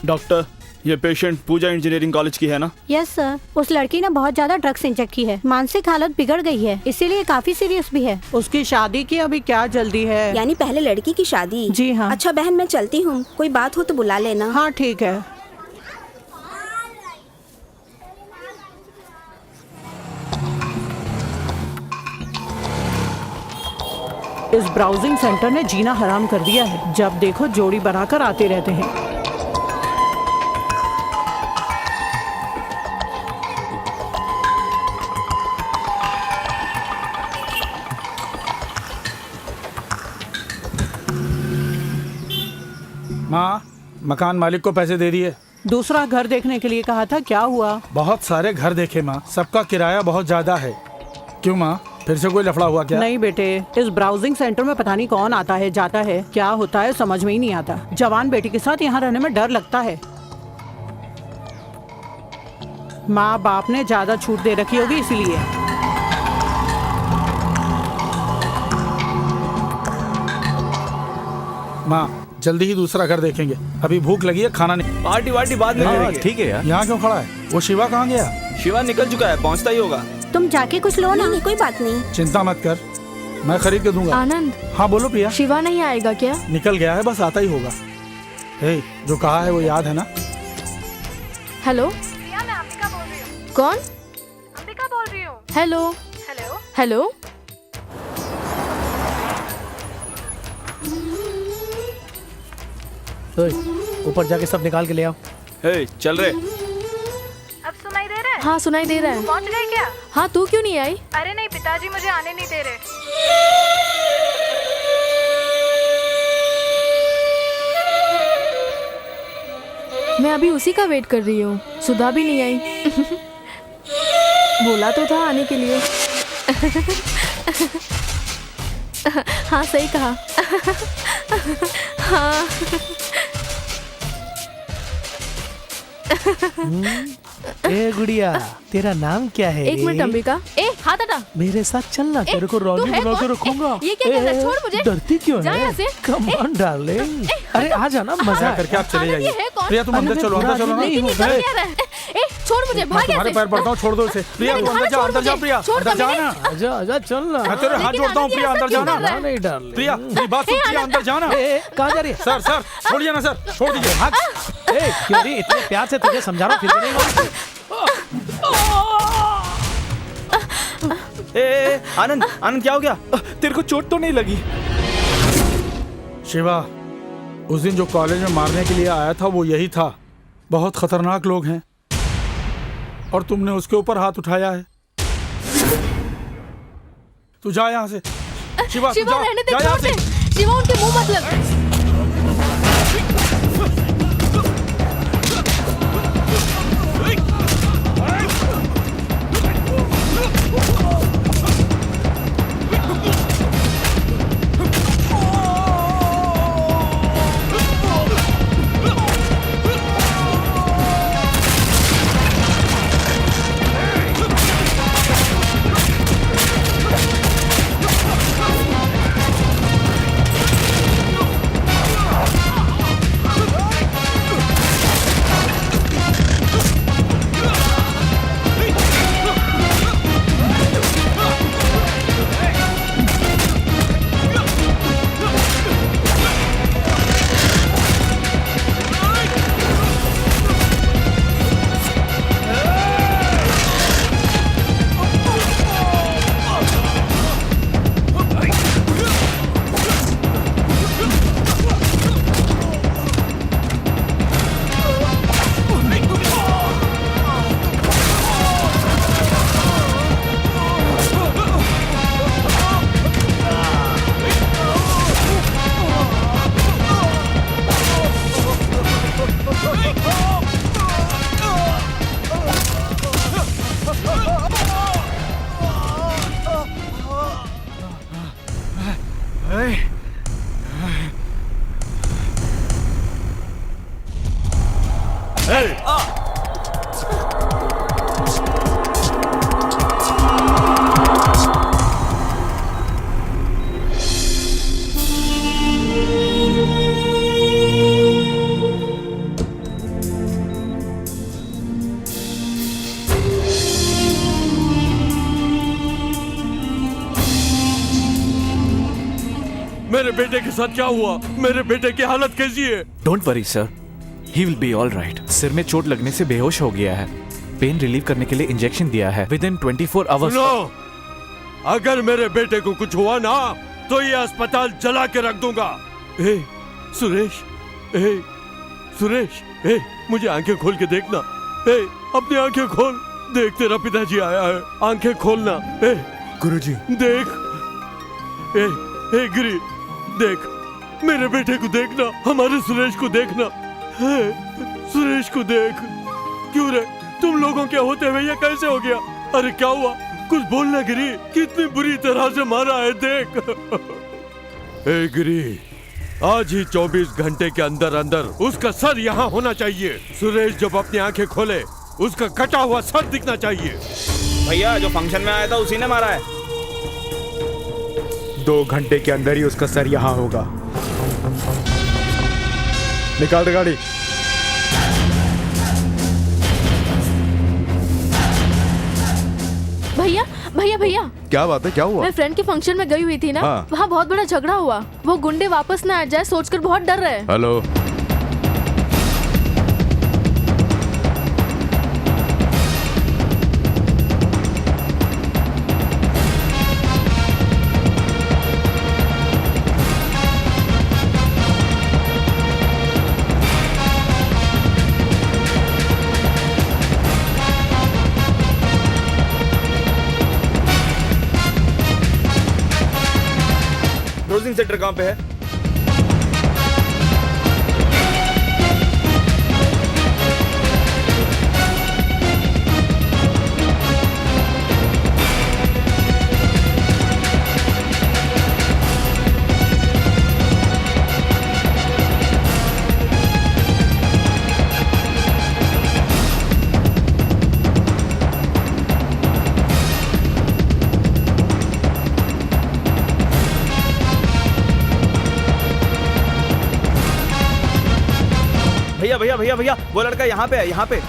डॉक्टर, ये पेशेंट पूजा इंजीनियरिंग कॉलेज की है ना? यस सर, उस लड़की ने बहुत ज्यादा ड्रग्स इंजेक्ट की है, मानसिक हालत बिगड़ गई है, इसीलिए काफी सीरियस भी है। उसकी शादी की अभी क्या जल्दी है? यानी पहले लड़की की शादी? जी हाँ। अच्छा बहन मैं चलती हूँ, कोई बात हो तो बुला लेना। हाँ ठीक है। इस ब्राउजिंग सेंटर ने जीना हराम कर दिया है। जब देखो जोड़ी बनाकर आते रहते हैं। माँ, मकान मालिक को पैसे दे दिए। दूसरा घर देखने के लिए कहा था, क्या हुआ? बहुत सारे घर देखे माँ, सबका किराया बहुत ज्यादा है। क्यों माँ, फिर से कोई लफड़ा हुआ क्या? नहीं बेटे, इस ब्राउजिंग सेंटर में पता नहीं कौन आता है जाता है, क्या होता है समझ में ही नहीं आता। जवान बेटी के साथ यहाँ रहने में डर लगता है। माँ बाप ने ज्यादा छूट दे रखी होगी इसीलिए। माँ, जल्दी ही दूसरा घर देखेंगे, अभी भूख लगी है, खाना नहीं। पार्टी वार्टी बाद में करेंगे। ठीक है यार। यहाँ क्यों खड़ा है? वो शिवा कहाँ गया? शिवा निकल चुका है, पहुँचता ही होगा। तुम जाके कुछ लो ना। नहीं कोई बात नहीं। चिंता मत कर, मैं खरीद के दूंगा। आनंद। हाँ बोलो प्रिया। शिवा नहीं आएगा क्या? निकल गया है, बस आता ही होगा। हे, जो कहा है वो याद है ना? हेलो, मैं अंबिका बोल रही हूँ। कौन? अंबिका बोल रही हूँ। Hello hello hello. ऊपर जाके सब निकाल के ले आओ। हे, चल रहे। अब सुनाई दे रहा है? हाँ सुनाई दे रहा है। पहुँच गए क्या? हाँ, तू क्यों नहीं आई? अरे नहीं, पिताजी मुझे आने नहीं दे रहे। मैं अभी उसी का वेट कर रही हूँ, सुधा भी नहीं आई। बोला तो था आने के लिए। हाँ सही कहा। हाँ। ए गुड़िया, तेरा नाम क्या है? एक मिनट अंबिका। ए हाथ हटा। मेरे साथ चलना, तेरे को रानी बना के रखूंगा। ये क्या कर रहा है? छोड़ मुझे। डरती क्यों जा यहाँ है? से। Come on darling. अरे आ जाना, मजा करके आप चले जाइए। है कौन? प्रिया तुम अंदर चलो, अंदर चलो। नहीं निकल नहीं आ रहा है। ए छोड़ मुझे, भाग यहाँ तुम्हारे से। पैर पड़ता हूँ, छोड़ दो इसे। प्रिया तू अंदर जा, अंदर जा प्रिया, अंदर जाना। आजा आजा चलना। मैं तेरे हाथ जोड़ता हूँ प्रिया, अंदर जाना। नहीं डार्लिंग। प्रिया मेरी बात सुन, प्रिया अंदर जाना। कहाँ जा रही है? सर सर छोड़िए ना सर, छोड़ दीजिए। ए क्यों नहीं, इतने प्यार से तुझे समझा रहा हूँ, फिर भी नहीं मानती। ए, आनंद, आनंद क्या हो गया? तेरे को चोट तो नहीं लगी? शिवा, उस दिन जो कॉलेज में मारने के लिए आया था वो यही था। बहुत खतरनाक लोग हैं और तुमने उसके ऊपर हाथ उठाया है। तू जा यहाँ से। शिवा तू जा, रहने दे, जा यहाँ छोड़ से। दे। शिवा उनके मुंह मत लग। मेरे बेटे के साथ क्या हुआ? मेरे बेटे की हालत कैसी है? Don't worry sir, he will be all right. सिर में चोट लगने से बेहोश हो गया है। पेन रिलीव करने के लिए इंजेक्शन दिया है। With in 24 hours. नो, अगर मेरे बेटे को कुछ हुआ ना तो ये अस्पताल जला के रख दूंगा। ए, सुरेश, सुरेश, मुझे आंखें खोल के देखना। अपनी आंखें खोल, देख तेरा पिताजी आया है। आंखें खोलना। गुरुजी देख। गिरी, देख मेरे बेटे को देखना, हमारे सुरेश को देखना। सुरेश को देख। क्यों रे, तुम लोगों के होते हुए ये कैसे हो गया? अरे क्या हुआ? कुछ बोलना गिरी, कितनी बुरी तरह से मारा है देख। गिरी, आज ही 24 घंटे के अंदर अंदर उसका सर यहाँ होना चाहिए। सुरेश जब अपनी आंखें खोले उसका कटा हुआ सर दिखना चाहिए। भैया जो फंक्शन में आया था उसी ने मारा है। 2 घंटे के अंदर ही उसका सर यहाँ होगा। निकाल दे गाड़ी। भैया भैया भैया, क्या बात है, क्या हुआ? मैं फ्रेंड के फंक्शन में गई हुई थी ना, हाँ। वहाँ बहुत बड़ा झगड़ा हुआ। वो गुंडे वापस ना आ जाए सोचकर बहुत डर रहे हैं। हेलो, क्लोजिंग सेक्टर कहाँ पे है? भैया भैया भैया भैया, वो लड़का यहाँ पे है, यहाँ पे।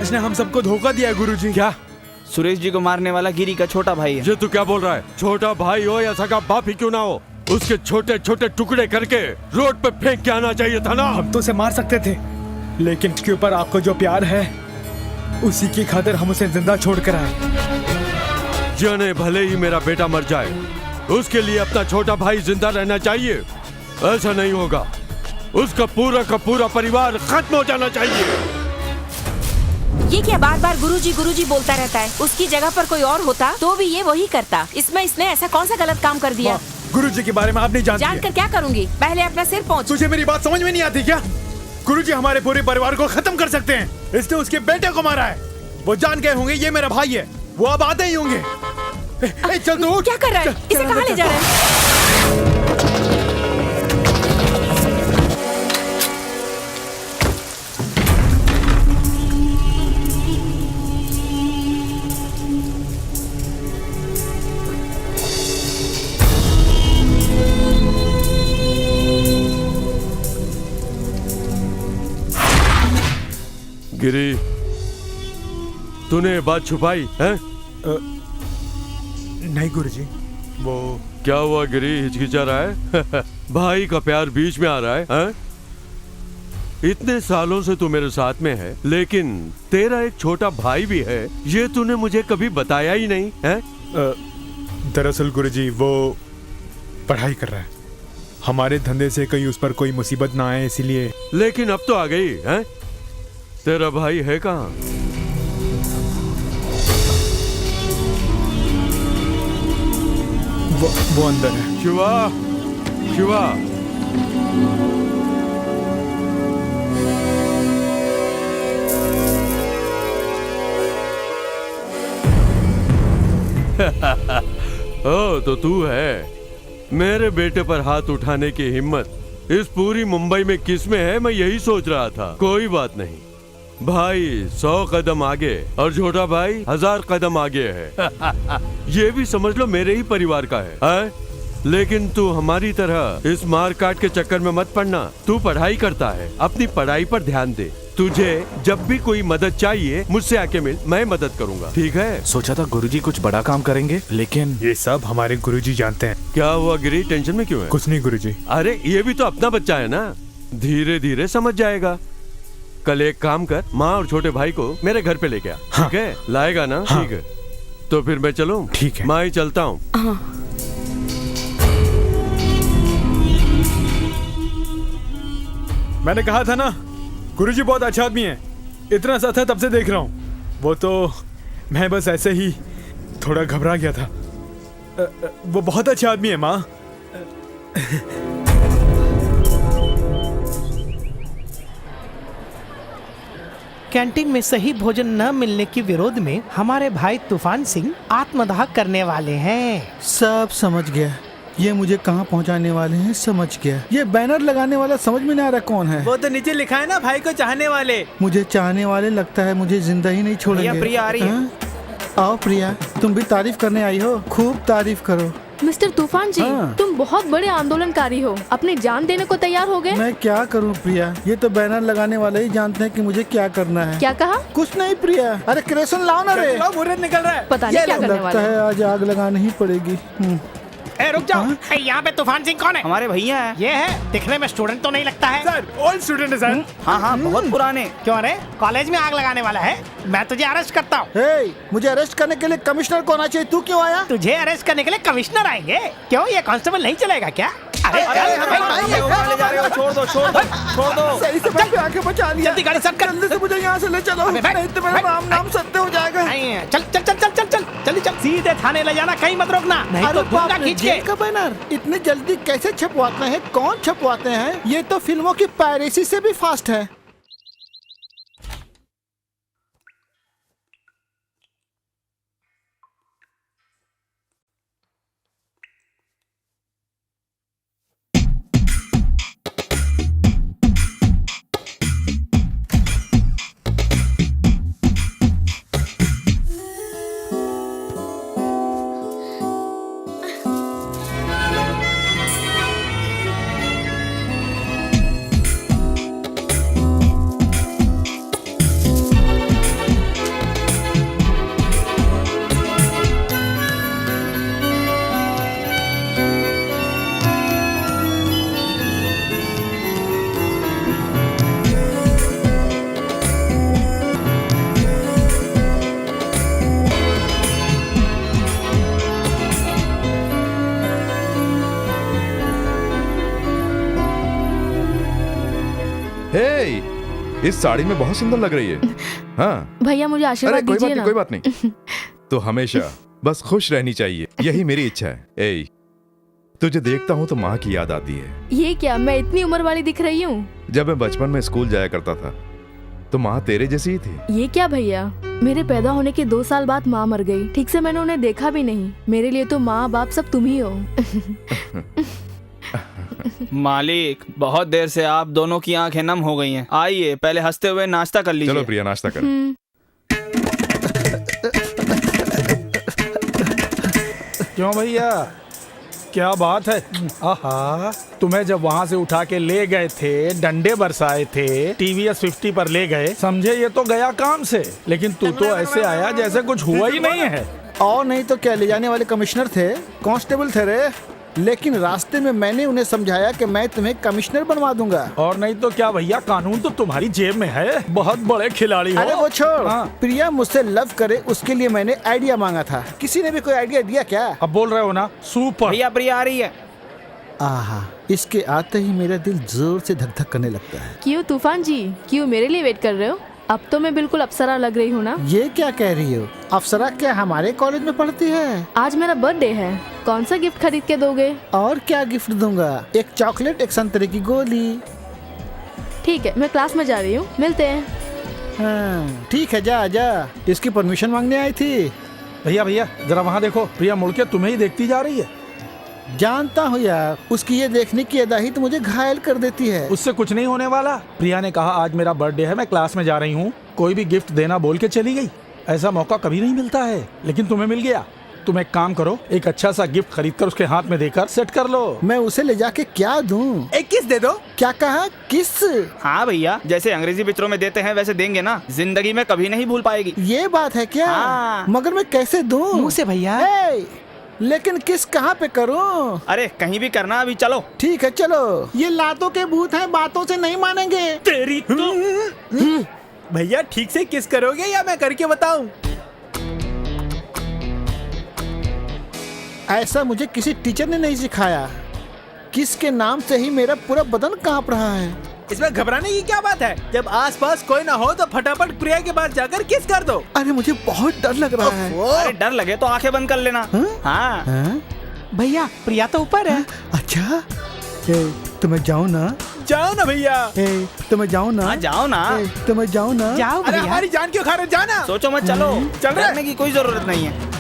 इसने हम सबको धोखा दिया है गुरुजी। क्या? सुरेश जी को मारने वाला गिरी का छोटा भाई है। ये तू क्या बोल रहा है? छोटा भाई हो या सगा बाप ही क्यों ना हो, उसके छोटे छोटे टुकड़े करके रोड पे फेंक के आना चाहिए था ना। हम तो उसे मार सकते थे, लेकिन उसके ऊपर आपको जो प्यार है उसी की खातिर हम उसे जिंदा छोड़कर आए। जाने भले ही मेरा बेटा मर जाए, उसके लिए अपना छोटा भाई जिंदा रहना चाहिए। ऐसा नहीं होगा, उसका पूरा परिवार खत्म हो जाना चाहिए। ये क्या बार बार गुरुजी बोलता रहता है? उसकी जगह पर कोई और होता तो भी ये वही करता। इसमें इसने ऐसा कौन सा गलत काम कर दिया? गुरुजी के बारे में आप नहीं जानती। जानकर क्या करूंगी? पहले अपना सिर पहुंच। तुझे मेरी बात समझ में नहीं आती क्या? गुरुजी हमारे पूरे परिवार को खत्म कर सकते हैं। इसने उसके बेटे को मारा है। वो जान गए होंगे ये मेरा भाई है। वो अब आते ही होंगे। चल तू क्या कर रहा है? इसे कहाँ ले जा रहा है? गिरी, तूने ये बात छुपाई है? नहीं गुरुजी। वो क्या हुआ गिरी, हिचकिचा रहा है? भाई का प्यार बीच में आ रहा है? इतने सालों से तू मेरे साथ में है, लेकिन तेरा एक छोटा भाई भी है, ये तूने मुझे कभी बताया ही नहीं है? दरअसल गुरुजी वो पढ़ाई कर रहा है। हमारे धंधे से कहीं उस पर कोई मुसीबत ना आए इसीलिए। लेकिन अब तो आ गई है। तेरा भाई है कहाँ? वो अंदर है। शिवा, शिवा। ओ तो तू है। मेरे बेटे पर हाथ उठाने की हिम्मत इस पूरी मुंबई में किस में है, मैं यही सोच रहा था। कोई बात नहीं, भाई 100 कदम आगे और छोटा भाई 1000 कदम आगे है। ये भी समझ लो मेरे ही परिवार का है? लेकिन तू हमारी तरह इस मार काट के चक्कर में मत पड़ना। तू पढ़ाई करता है, अपनी पढ़ाई पर ध्यान दे। तुझे जब भी कोई मदद चाहिए मुझसे आके मिल, मैं मदद करूंगा, ठीक है? सोचा था गुरुजी कुछ बड़ा काम करेंगे, लेकिन ये सब हमारे गुरुजी जानते हैं। क्या हुआ गिरी, टेंशन में क्यों है? कुछ नहीं गुरुजी। अरे ये भी तो अपना बच्चा है ना, धीरे धीरे समझ जाएगा। कल एक काम कर, माँ और छोटे भाई को मेरे घर पे लेके आ। हाँ। ठीक है? लाएगा ना? हाँ। ठीक है, तो फिर मैं चलूं? ठीक है। मैं ही चलता हूँ। मैंने कहा था ना गुरुजी बहुत अच्छा आदमी है। इतना सा था तब से देख रहा हूँ। वो तो मैं बस ऐसे ही थोड़ा घबरा गया था। वो बहुत अच्छा आदमी है माँ। कैंटीन में सही भोजन न मिलने के विरोध में हमारे भाई तूफान सिंह आत्मदाह करने वाले हैं। सब समझ गया। ये मुझे कहाँ पहुँचाने वाले हैं समझ गया। ये बैनर लगाने वाला समझ में नहीं आ रहा कौन है। वो तो नीचे लिखा है ना, भाई को चाहने वाले। मुझे चाहने वाले लगता है मुझे जिंदा ही नहीं छोड़ेंगे। प्रिया आ रही है। आओ प्रिया, तुम भी तारीफ करने आई हो, खूब तारीफ करो। मिस्टर तूफान जी, तुम बहुत बड़े आंदोलनकारी हो, अपनी जान देने को तैयार हो गए। मैं क्या करूं प्रिया, ये तो बैनर लगाने वाले ही जानते हैं कि मुझे क्या करना है। क्या कहा? कुछ नहीं प्रिया। अरे केरोसिन लाओ ना रे। मुर्रे निकल रहा है। पता नहीं क्या करने लगता है आज आग लगानी ही पड़ेगी। ए रुक जाओ, यहाँ पे तूफान सिंह कौन है? हमारे भैया है। ये है, दिखने में स्टूडेंट तो नहीं लगता है। सर, ओल्ड स्टूडेंट है सर। हाँ हाँ, बहुत पुराने। क्यों रे, कॉलेज में आग लगाने वाला है? मैं तुझे अरेस्ट करता हूँ। मुझे अरेस्ट करने के लिए कमिश्नर को आना चाहिए, तू क्यों आया? तुझे अरेस्ट करने के लिए कमिश्नर आएंगे? क्यों, ये कांस्टेबल नहीं चलेगा क्या? ले जा रहे हो, छोड़ दो छोड़ दो छोड़ दो। सही समय पे आके बचा लिया। जल्दी गाड़ी सट कर। जल्दी से मुझे यहाँ से ले चलो, नहीं तो मेरा नाम सत्य हो जाएगा। चल चल चल चल चल चल जल्दी चल, सीधे थाने ले जाना, कहीं मत रोकना, नहीं तो दूंगा खींच के। का बैनर इतनी जल्दी कैसे छपवाते हैं? कौन छपवाते हैं? ये तो फिल्मों की पायरेसी से भी फास्ट है। इस साड़ी में बहुत सुंदर लग रही है। हाँ भैया मुझे अरे आशीर्वाद कोई बात दीजिए नहीं, ना। कोई बात नहीं। तो हमेशा बस खुश रहनी चाहिए, यही मेरी इच्छा है। ए, तुझे देखता हूँ तो माँ की याद आती है। ये क्या, मैं इतनी उम्र वाली दिख रही हूँ? जब मैं बचपन में स्कूल जाया करता था तो माँ तेरे जैसी ही थी। ये क्या भैया, मेरे पैदा होने के 2 साल बाद माँ मर गई। ठीक से मैंने उन्हें देखा भी नहीं। मेरे लिए तो माँ बाप सब तुम ही हो। मालिक, बहुत देर से आप दोनों की आंखें नम हो गई हैं। आइए पहले हंसते हुए नाश्ता कर लीजिए। चलो प्रिया, नाश्ता कर। क्यों भैया, क्या बात है? आहा, तुम्हें जब वहाँ से उठा के ले गए थे, डंडे बरसाए थे, TVS 50 पर ले गए, समझे ये तो गया काम से, लेकिन तू तो ऐसे आया जैसे कुछ हुआ ही नहीं है। और नहीं तो क्या, ले जाने वाले कमिश्नर थे, कांस्टेबल थे रे। लेकिन रास्ते में मैंने उन्हें समझाया कि मैं तुम्हें कमिश्नर बनवा दूंगा। और नहीं तो क्या भैया, कानून तो तुम्हारी जेब में है। बहुत बड़े खिलाड़ी हो। अरे वो छोड़, हाँ। प्रिया मुझसे लव करे उसके लिए मैंने आइडिया मांगा था। किसी ने भी कोई आइडिया दिया क्या? अब बोल रहे हो ना, सुपर। भैया प्रिया आ रही है। आहा, इसके आते ही मेरा दिल जोर से धक धक करने लगता है। क्यों तूफान जी, क्यों मेरे लिए वेट कर रहे हो? अब तो मैं बिल्कुल अप्सरा लग रही हूँ ना? ये क्या कह रही हो? अप्सरा क्या हमारे कॉलेज में पढ़ती है? आज मेरा बर्थडे है, कौन सा गिफ्ट खरीद के दोगे? और क्या गिफ्ट दूंगा? एक चॉकलेट, एक संतरे की गोली। ठीक है, मैं क्लास में जा रही हूँ, मिलते हैं। हाँ, ठीक है, जा जा। इसकी परमिशन मांगने आई थी। भैया भैया जरा वहाँ देखो, प्रिया मुड़ के तुम्हें ही देखती जा रही है। जानता हूँ यार, उसकी ये देखने की अदा ही तो मुझे घायल कर देती है। उससे कुछ नहीं होने वाला। प्रिया ने कहा आज मेरा बर्थडे है, मैं क्लास में जा रही हूँ, कोई भी गिफ्ट देना बोल के चली गई। ऐसा मौका कभी नहीं मिलता है, लेकिन तुम्हें मिल गया। तुम एक काम करो, एक अच्छा सा गिफ्ट खरीद कर उसके हाथ में देकर सेट कर लो। मैं उसे ले जाके क्या दूं? एक किस दे दो। क्या कहा? किस? हाँ भैया, जैसे अंग्रेजी पिक्चरों में देते हैं वैसे देंगे ना, जिंदगी में कभी नहीं भूल पाएगी। ये बात है क्या? हाँ। मगर मैं कैसे दूं? मुंह से भैया। लेकिन किस कहाँ पे करूं? अरे कहीं भी करना, अभी चलो। ठीक है चलो। ये लातों के भूत हैं, बातों से नहीं मानेंगे। तेरी तो भैया ठीक से किस करोगे या मैं करके बताऊं? ऐसा मुझे किसी टीचर ने नहीं सिखाया। किस के नाम से ही मेरा पूरा बदन कांप रहा है। इसमें घबराने की क्या बात है? जब आसपास कोई ना हो तो फटाफट प्रिया के पास जाकर किस कर दो। अरे मुझे बहुत डर लग रहा है। अरे डर लगे तो आंखें बंद कर लेना। हाँ। भैया प्रिया तो ऊपर है। अच्छा, तो मैं जाऊँ ना? जाओ ना भैया। तो मैं जाऊँ ना? जाओ ना। तो मैं जाऊँ ना? जाओ अरे भैया। हमारी जान क्यों खा रहे हो? जाना। सोचो मत, चलो। चल रहे। डरने की कोई जरूरत नहीं है।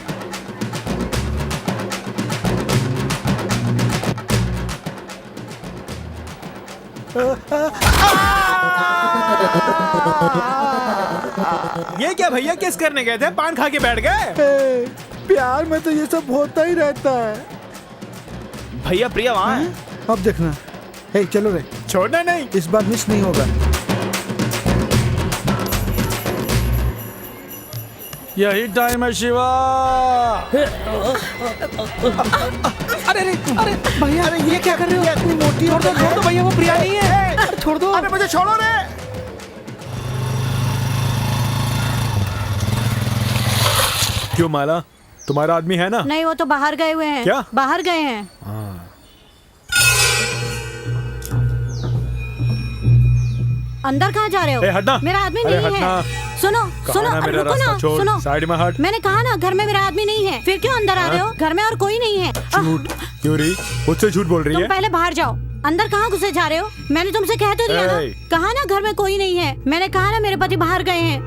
ये क्या भैया, किस करने गए थे? पान खा के बैठ गए? प्यार में तो ये सब होता ही रहता है। भैया प्रिया वहाँ है। अब देखना। चलो रे, छोड़ना नहीं, इस बार मिस नहीं होगा। यही टाइम है शिवा। अरे अरे अरे भैया, अरे ये क्या कर रहे हो? इतनी मोटी छोड़ दो भैया, वो प्रिया नहीं है। छोड़ दो। अरे मुझे छोड़ो रे। क्यों माला, तुम्हारा आदमी है ना? नहीं, वो तो बाहर गए हुए हैं। क्या? बाहर गए हैं। अंदर कहाँ जा रहे हो? हटना। मेरा आदमी अरे नहीं हटना। है। सुनो सुनो, मेरा रुको रास्ता ना, छोड़, सुनो। साइड में हट। मैंने कहा ना, घर में मेरा आदमी नहीं है। फिर क्यों अंदर आ रहे हो? घर में और कोई नहीं है। झूठ क्यों रही? मुझसे झूठ बोल रही तुम है? पहले बाहर जाओ। अंदर कहाँ घुसे जा रहे हो? मैंने तुमसे कह तो दिया ना। कहा ना घर में कोई नहीं है। मैंने कहा ना मेरे पति बाहर गए हैं।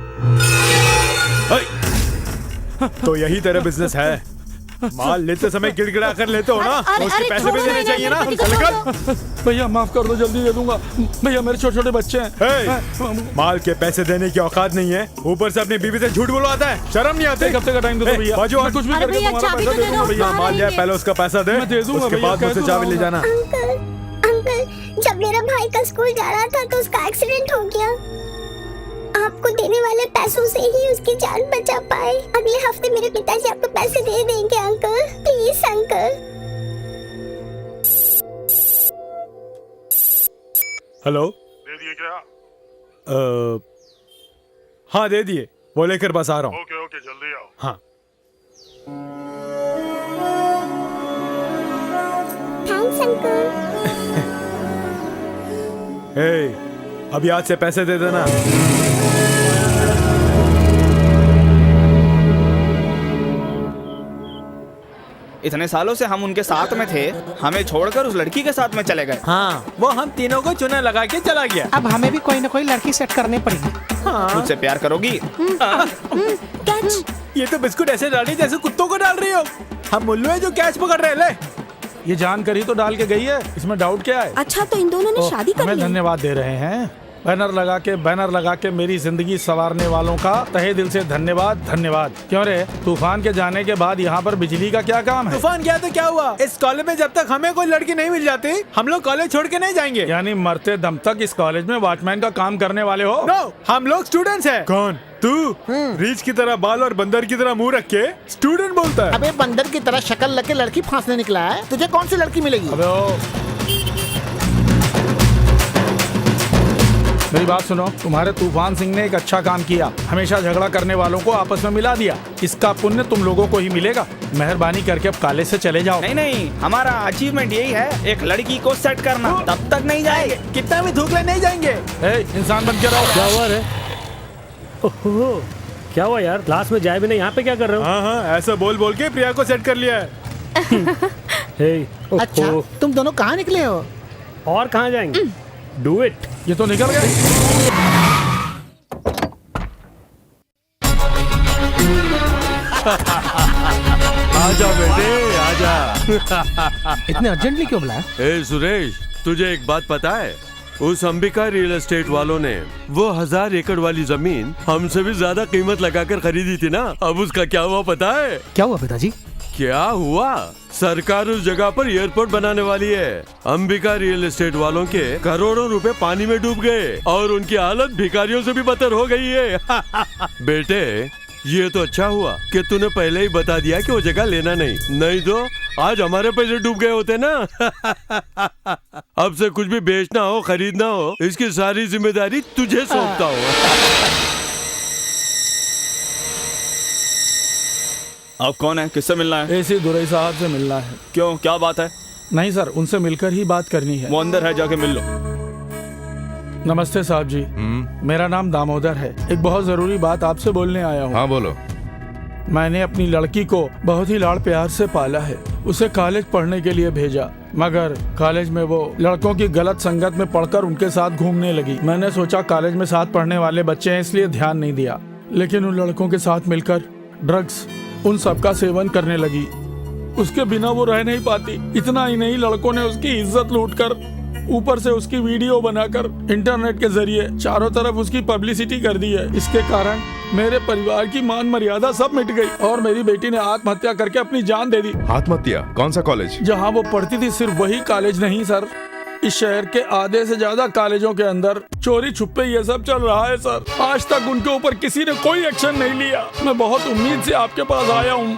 तो यही तेरा बिजनेस है? माल लेते समय गिड़गिड़ा कर लेते हो ना? अरे, उसके अरे, पैसे भी छोड़ो देने ना, चाहिए ना? मेरे पति को निकल। भैया माफ कर दो, जल्दी दे दूंगा। भैया मेरे छोटे छोटे बच्चे हैं। माल के पैसे देने की औकात नहीं है, ऊपर से अपनी बीवी से झूठ बोलवाता है। शर्म नहीं आती? एक हफ्ते का टाइम दे दो भैया, बाजू मैं कुछ भी करके भैया, तुम्हारा चाबी पैसा तो दे दे दूंगा दो। भैया। माल लिया, पहले उसका पैसा दे। मैं दे दूंगा उसके भैया, बाद मुझसे कह चाबी ले जाना। अंकल, जब मेरा भाई का स्कूल जा रहा था तो उसका एक्सीडेंट हो गया। आपको देने वाले पैसों से ही उसकी जान बचा पाए। अगले हफ्ते मेरे पिताजी आपको पैसे दे देंगे अंकल, प्लीज अंकल। हेलो, दे दिए क्या? हाँ दे दिए, वो लेकर बस आ रहा हूँ। ओके ओके, जल्दी आओ। हाँ। Thanks uncle. अभी आज से पैसे दे देना। इतने सालों से हम उनके साथ में थे, हमें छोड़कर उस लड़की के साथ में चले गए। हाँ, वो हम तीनों को चुना लगा के चला गया। अब हमें भी कोई ना कोई लड़की सेट करनी पड़ेगी। हाँ। मुझसे प्यार करोगी? ये तो बिस्कुट ऐसे डाल रही जैसे कुत्तों को डाल रही हो। हम मुल्लू है जो कैच पकड़ रहे। ले, ये जानकारी तो डाल के गई है, इसमें डाउट क्या है? अच्छा तो इन दोनों ने शादी कर हमें ली। धन्यवाद दे रहे हैं। बैनर लगा के मेरी जिंदगी संवारने वालों का तहे दिल से धन्यवाद धन्यवाद। क्यों रे, तूफान के जाने के बाद यहाँ पर बिजली का क्या काम है? तूफान गया तो क्या हुआ? इस कॉलेज में जब तक हमें कोई लड़की नहीं मिल जाती, हम लोग कॉलेज छोड़ के नहीं जाएंगे। यानी मरते दम तक इस कॉलेज में वॉचमैन का काम करने वाले हो? नो, हम लोग स्टूडेंट्स हैं। कौन तू? रीछ की तरह बाल और बंदर की तरह मुंह रख के स्टूडेंट बोलता है? अबे बंदर की तरह शक्ल लग के लड़की फांसने निकला है, तुझे कौन सी लड़की मिलेगी? मेरी बात सुनो, तुम्हारे तूफान सिंह ने एक अच्छा काम किया, हमेशा झगड़ा करने वालों को आपस में मिला दिया। इसका पुण्य तुम लोगों को ही मिलेगा। मेहरबानी करके अब कॉलेज से चले जाओ। नहीं, हमारा अचीवमेंट यही है, एक लड़की को सेट करना। तब तक नहीं जाएंगे, कितना भी धूप ले नहीं जाएंगे। इंसान बन के रहो। क्या हुआ रे? ओहो, क्या हुआ यार? क्लास में जाए भी नहीं, यहाँ पे क्या कर रहे हो? हाँ, ऐसा बोल बोल के प्रिया को सेट कर लिया है। अच्छा, तुम दोनों कहाँ निकले हो? और कहाँ जाएंगे? Do it. ये तो निकल गए। आजा बेटे आजा। इतने अर्जेंटली क्यों बुलाया? ए सुरेश, तुझे एक बात पता है? उस अंबिका रियल एस्टेट वालों ने वो 1000 एकड़ वाली जमीन हमसे भी ज्यादा कीमत लगाकर खरीदी थी ना। अब उसका क्या हुआ पता है? क्या हुआ पिताजी? क्या हुआ? सरकार उस जगह पर एयरपोर्ट बनाने वाली है। अंबिका रियल एस्टेट वालों के करोड़ों रुपए पानी में डूब गए और उनकी हालत भिखारियों से भी बदतर हो गई है। बेटे, ये तो अच्छा हुआ कि तूने पहले ही बता दिया कि वो जगह लेना नहीं तो आज हमारे पैसे डूब गए होते ना। अब से कुछ भी बेचना हो खरीदना हो, इसकी सारी जिम्मेदारी तुझे सौंपता हूँ। अब कौन है? किससे मिलना है? ऐसे दुरई साहब से मिलना है। क्यों, क्या बात है? नहीं सर, उनसे मिलकर ही बात करनी है। वो अंदर है, जाके मिल लो। नमस्ते साहब जी। मेरा नाम दामोदर है। एक बहुत जरूरी बात आपसे बोलने आया हूँ। हाँ बोलो। मैंने अपनी लड़की को बहुत ही लाड़ प्यार से पाला है, उसे कॉलेज पढ़ने के लिए भेजा, मगर कॉलेज में वो लड़कों की गलत संगत में पढ़कर उनके साथ घूमने लगी। मैंने सोचा कॉलेज में साथ पढ़ने वाले बच्चे हैं इसलिए ध्यान नहीं दिया, लेकिन उन लड़कों के साथ मिलकर ड्रग्स उन सब का सेवन करने लगी। उसके बिना वो रह नहीं पाती। इतना ही नहीं, लड़कों ने उसकी इज्जत लूटकर ऊपर से उसकी वीडियो बनाकर इंटरनेट के जरिए चारों तरफ उसकी पब्लिसिटी कर दी है। इसके कारण मेरे परिवार की मान मर्यादा सब मिट गई और मेरी बेटी ने आत्महत्या करके अपनी जान दे दी। आत्महत्या? कौन सा कॉलेज? जहाँ वो पढ़ती थी सिर्फ वही कॉलेज नहीं सर, इस शहर के आधे से ज्यादा कॉलेजों के अंदर चोरी छुपे ये सब चल रहा है सर। आज तक उनके ऊपर किसी ने कोई एक्शन नहीं लिया। मैं बहुत उम्मीद से आपके पास आया हूँ।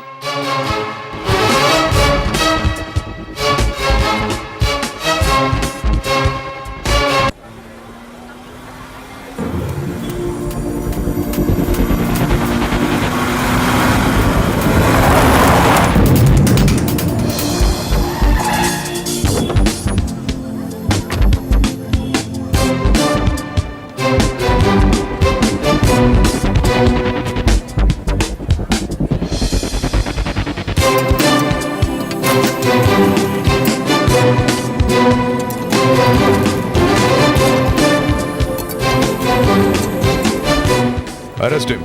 Arrest him.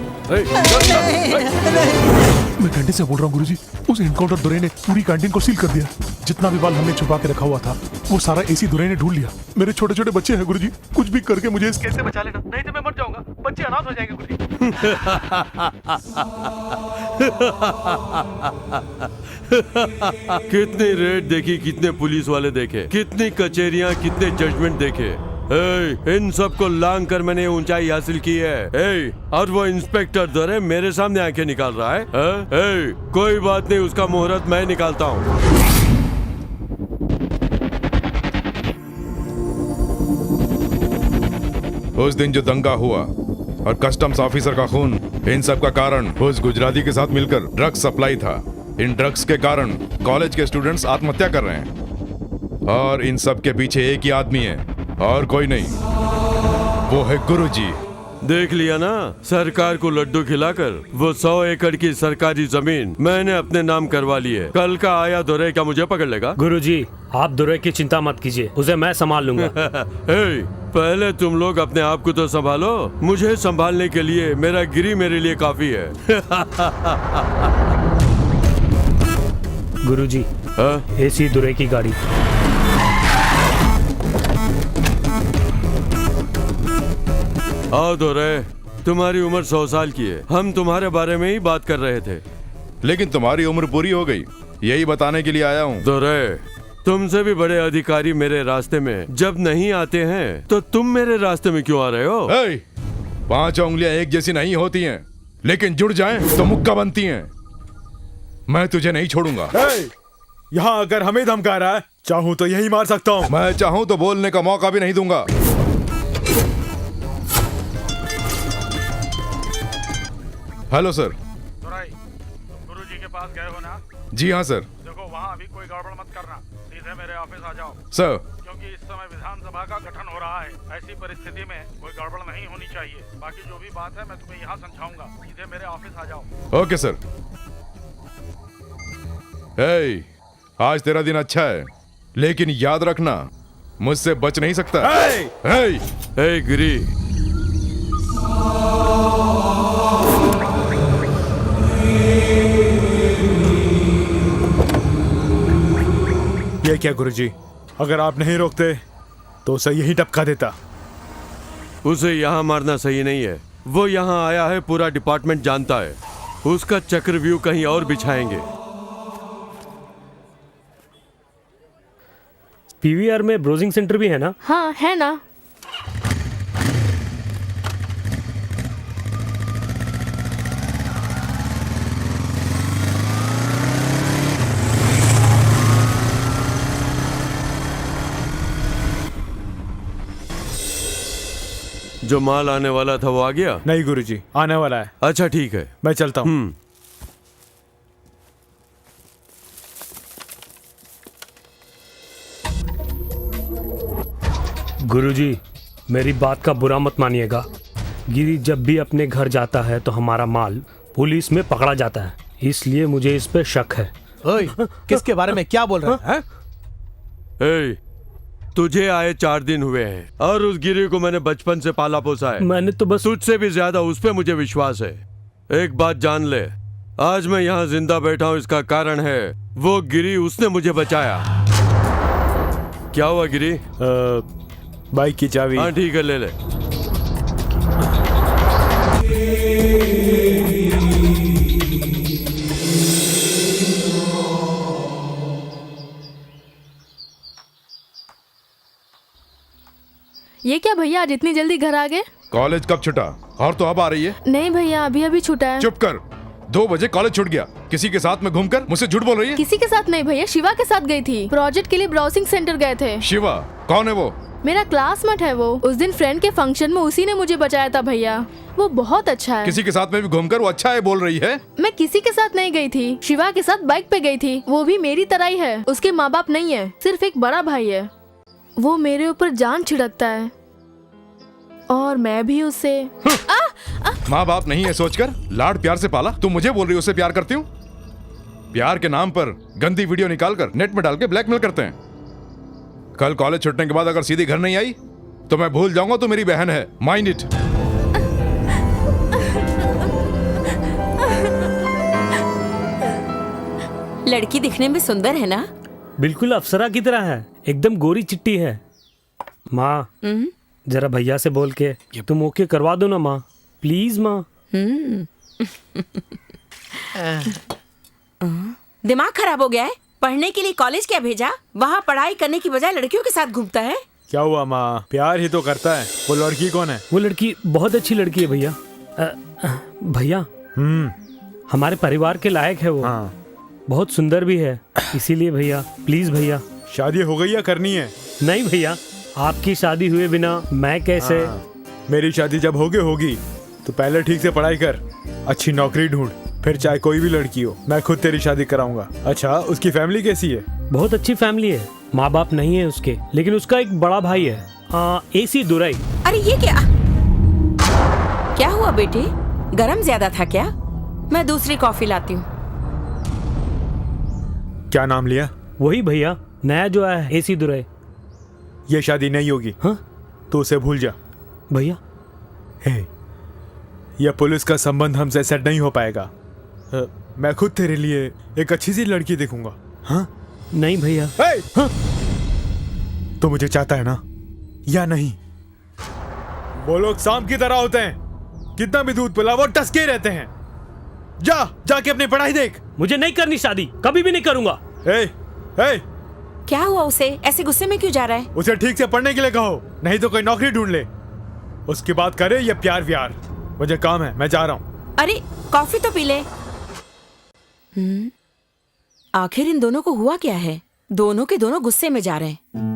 मैं कैंटीन से बोल रहा हूँ गुरुजी, उस एनकाउंटर दुरे ने पूरी कैंटीन को सील कर दिया। जितना भी बाल हमने छुपा के रखा हुआ था वो सारा एसी दुरे ने ढूंढ लिया। मेरे छोटे छोटे बच्चे हैं गुरुजी, कुछ भी करके मुझे इस कैसे बचा लेना, नहीं तो मैं मर जाऊंगा। बच्चे अनाथ हो जाएंगे गुरुजी। कितनी रेड देखी, कितने पुलिस वाले देखे, कितनी कचहरियां, कितने जजमेंट देखे। इन सब को लांग कर मैंने ऊंचाई हासिल की है। और वो इंस्पेक्टर दरे मेरे सामने आंखें निकाल रहा है। कोई बात नहीं, उसका मुहूर्त मैं निकालता हूँ। उस दिन जो दंगा हुआ और कस्टम्स ऑफिसर का खून, इन सब का कारण उस गुजराती के साथ मिलकर ड्रग्स सप्लाई था। इन ड्रग्स के कारण कॉलेज के स्टूडेंट्स आत्महत्या कर रहे हैं और इन सब के पीछे एक ही आदमी है और कोई नहीं। वो है गुरुजी। देख लिया ना, सरकार को लड्डू खिलाकर वो 100 एकड़ की सरकारी जमीन मैंने अपने नाम करवा ली है। कल का आया दुरे क्या मुझे पकड़ लेगा? गुरुजी, आप दुरे की चिंता मत कीजिए, उसे मैं संभाल लूंगा। पहले तुम लोग अपने आप को तो संभालो, मुझे संभालने के लिए मेरा गिरी मेरे लिए काफी है। गुरुजी, एसी दुरे की गाड़ी। आओ दुरे, तुम्हारी उम्र 100 साल की है। हम तुम्हारे बारे में ही बात कर रहे थे। लेकिन तुम्हारी उम्र पूरी हो गई, यही बताने के लिए आया हूँ। दुरे, तुमसे भी बड़े अधिकारी मेरे रास्ते में जब नहीं आते हैं तो तुम मेरे रास्ते में क्यों आ रहे हो? 5 उंगलियां एक जैसी नहीं होती हैं, लेकिन जुड़ जाएं तो मुक्का बनती हैं। मैं तुझे नहीं छोड़ूंगा। यहाँ अगर हमें धमका रहा है, चाहूँ तो यही मार सकता हूँ। मैं चाहूँ तो बोलने का मौका भी नहीं दूंगा। Hello sir. गुरुजी के पास गए हो ना? जी हाँ सर। देखो वहाँ अभी कोई गड़बड़ मत करना, सीधे मेरे ऑफिस आ जाओ। सर। क्योंकि इस समय विधानसभा का गठन हो रहा है, ऐसी परिस्थिति में कोई गड़बड़ नहीं होनी चाहिए। बाकी जो भी बात है मैं तुम्हें यहाँ समझाऊंगा, सीधे मेरे ऑफिस आ जाओ। Okay sir. आज तेरा दिन अच्छा है, लेकिन याद रखना मुझसे बच नहीं सकता। गिरी, ये क्या गुरुजी, अगर आप नहीं रोकते तो उसे यही टपका देता। उसे यहाँ मारना सही नहीं है। वो यहाँ आया है, पूरा डिपार्टमेंट जानता है। उसका चक्रव्यूह कहीं और बिछाएंगे। पीवीआर में ब्राउजिंग सेंटर भी है ना? हाँ है ना। जो माल आने वाला था वो आ गया? नहीं गुरुजी, आने वाला है। अच्छा ठीक है, मैं चलता हूँ। गुरुजी, मेरी बात का बुरा मत मानिएगा। गिरी जब भी अपने घर जाता है तो हमारा माल पुलिस में पकड़ा जाता है, इसलिए मुझे इस पे शक है। ओए, किसके बारे में क्या बोल रहे हैं? तुझे आए 4 दिन हुए हैं और उस गिरी को मैंने बचपन से पाला पोसा है। मैंने तो बस तुझसे भी ज्यादा उस पे मुझे विश्वास है। एक बात जान ले, आज मैं यहाँ जिंदा बैठा हूँ, इसका कारण है वो गिरी, उसने मुझे बचाया। क्या हुआ गिरी? बाइक की चाबी। हाँ ठीक है, ले ले। ये क्या भैया, आज इतनी जल्दी घर आ गए? कॉलेज कब छुटा? और तो अब आ रही है? नहीं भैया, अभी अभी छूटा है। चुप कर। 2 बजे कॉलेज छूट गया, किसी के साथ में घूमकर मुझसे झूठ बोल रही है? किसी के साथ नहीं भैया, शिवा के साथ गई थी। प्रोजेक्ट के लिए ब्राउजिंग सेंटर गए थे। शिवा कौन है वो? मेरा क्लासमेट है वो। उस दिन फ्रेंड के फंक्शन में उसी ने मुझे बचाया था भैया। वो बहुत अच्छा है। किसी के साथ में भी घूमकर वो अच्छा है बोल रही है? मैं किसी के साथ नहीं गई थी, शिवा के साथ बाइक पे गई थी। वो भी मेरी तरह ही है, उसके माँ बाप नहीं है, सिर्फ एक बड़ा भाई है। वो मेरे ऊपर जान छिड़कता है और मैं भी उससे। माँ बाप नहीं है सोचकर लाड प्यार से पाला, तुम मुझे बोल रही हो उससे प्यार करती हूँ? प्यार के नाम पर गंदी वीडियो निकालकर नेट में डाल के ब्लैकमेल करते हैं। कल कॉलेज छुटने के बाद अगर सीधी घर नहीं आई तो मैं भूल जाऊंगा तो मेरी बहन है। Mind it. लड़की दिखने में सुंदर है ना? बिल्कुल अप्सरा की तरह है, एकदम गोरी चिट्टी है। माँ, जरा भैया से बोल के तुम ओके करवा दो ना माँ, प्लीज माँ। दिमाग खराब हो गया है? पढ़ने के लिए कॉलेज क्या भेजा? वहाँ पढ़ाई करने की बजाय लड़कियों के साथ घूमता है। क्या हुआ माँ, प्यार ही तो करता है। वो लड़की कौन है? वो लड़की बहुत अच्छी लड़की है भैया। भैया, हमारे परिवार के लायक है वो। बहुत सुंदर भी है, इसीलिए भैया प्लीज भैया। शादी हो गई या करनी है? नहीं भैया, आपकी शादी हुए बिना मैं कैसे? मेरी शादी जब होगी तो पहले ठीक से पढ़ाई कर, अच्छी नौकरी ढूंढ, फिर चाहे कोई भी लड़की हो, मैं खुद तेरी शादी कराऊंगा। अच्छा, उसकी फैमिली कैसी है? बहुत अच्छी फैमिली है, माँ बाप नहीं है उसके, लेकिन उसका एक बड़ा भाई है। एसी दुरई। अरे ये क्या हुआ बेटे? गरम ज्यादा था क्या? मैं दूसरी कॉफी लाती हूँ। क्या नाम लिया? वही भैया, नया जो आया है, एसी दुरई। ये शादी नहीं होगी। हाँ? तो उसे भूल जा भैया। यह पुलिस का संबंध हमसे सेट नहीं हो पाएगा। मैं खुद तेरे लिए एक अच्छी सी लड़की देखूंगा। हाँ? नहीं भैया। हाँ? तो मुझे चाहता है ना या नहीं? वो लोग सांप की तरह होते हैं, कितना भी दूध पिला वो टसके रहते हैं। जाके अपनी पढ़ाई देख। मुझे नहीं करनी शादी, कभी भी नहीं करूंगा। क्या हुआ उसे? ऐसे गुस्से में क्यों जा रहा है? उसे ठीक से पढ़ने के लिए कहो, नहीं तो कोई नौकरी ढूंढ ले, उसके बाद करे ये प्यार व्यार। मुझे काम है, मैं जा रहा हूँ। अरे कॉफी तो पी ले। आखिर इन दोनों को हुआ क्या है? दोनों के दोनों गुस्से में जा रहे हैं।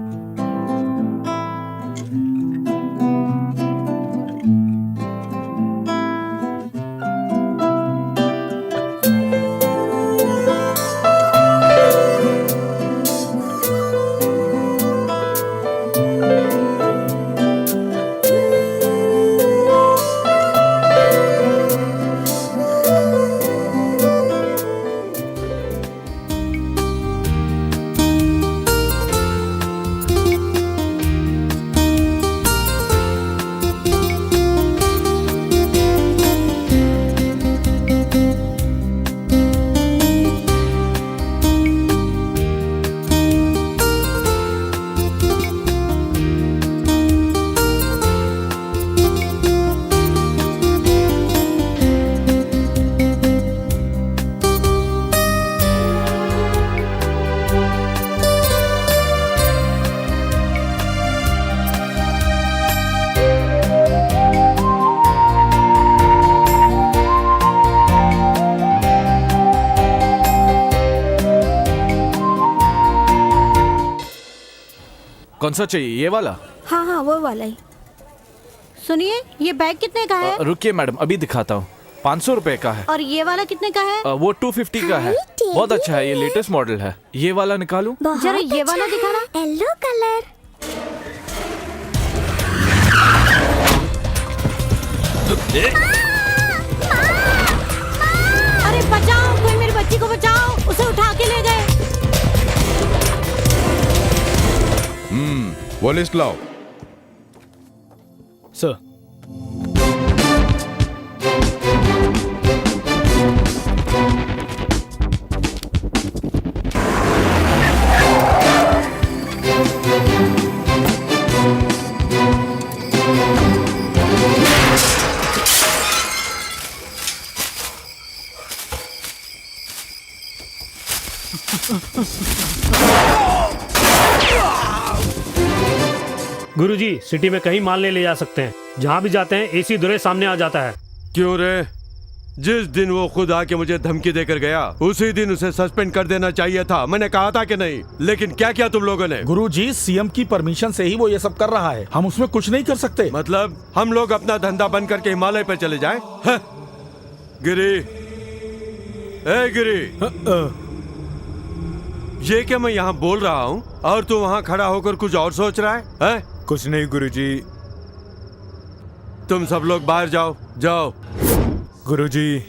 कौन सा चाहिए, ये वाला? हाँ हाँ वो वाला ही। सुनिए, ये बैग कितने का है? रुकिए मैडम, अभी दिखाता हूँ। 500 रुपए का है। और ये वाला कितने का है? वो 250 का है। बहुत अच्छा है, ये लेटेस्ट मॉडल है। ये वाला निकालूं? जरा ये वाला दिखाना। Yellow colour. अरे बचाओ, कोई मेरी बच्ची को बचाओ, उसे उठा के ले गए। वो लिस्ट लाओ। सर। गुरुजी, सिटी में कहीं माल नहीं ले जा सकते हैं। जहाँ भी जाते हैं एसी दुरे सामने आ जाता है। क्यों रे? जिस दिन वो खुद आके मुझे धमकी देकर गया उसी दिन उसे सस्पेंड कर देना चाहिए था। मैंने कहा था कि नहीं, लेकिन क्या किया तुम लोगों ने? गुरुजी, सीएम की परमिशन से ही वो ये सब कर रहा है, हम उसमें कुछ नहीं कर सकते। मतलब हम लोग अपना धंधा बंद करके हिमालय पर चले जाएं? गिरी, ए गिरी, ये क्या मैं यहाँ बोल रहा हूँ और तू वहाँ खड़ा होकर कुछ और सोच रहा है? कुछ नहीं गुरुजी। तुम सब लोग बाहर जाओ, जाओ। गुरुजी,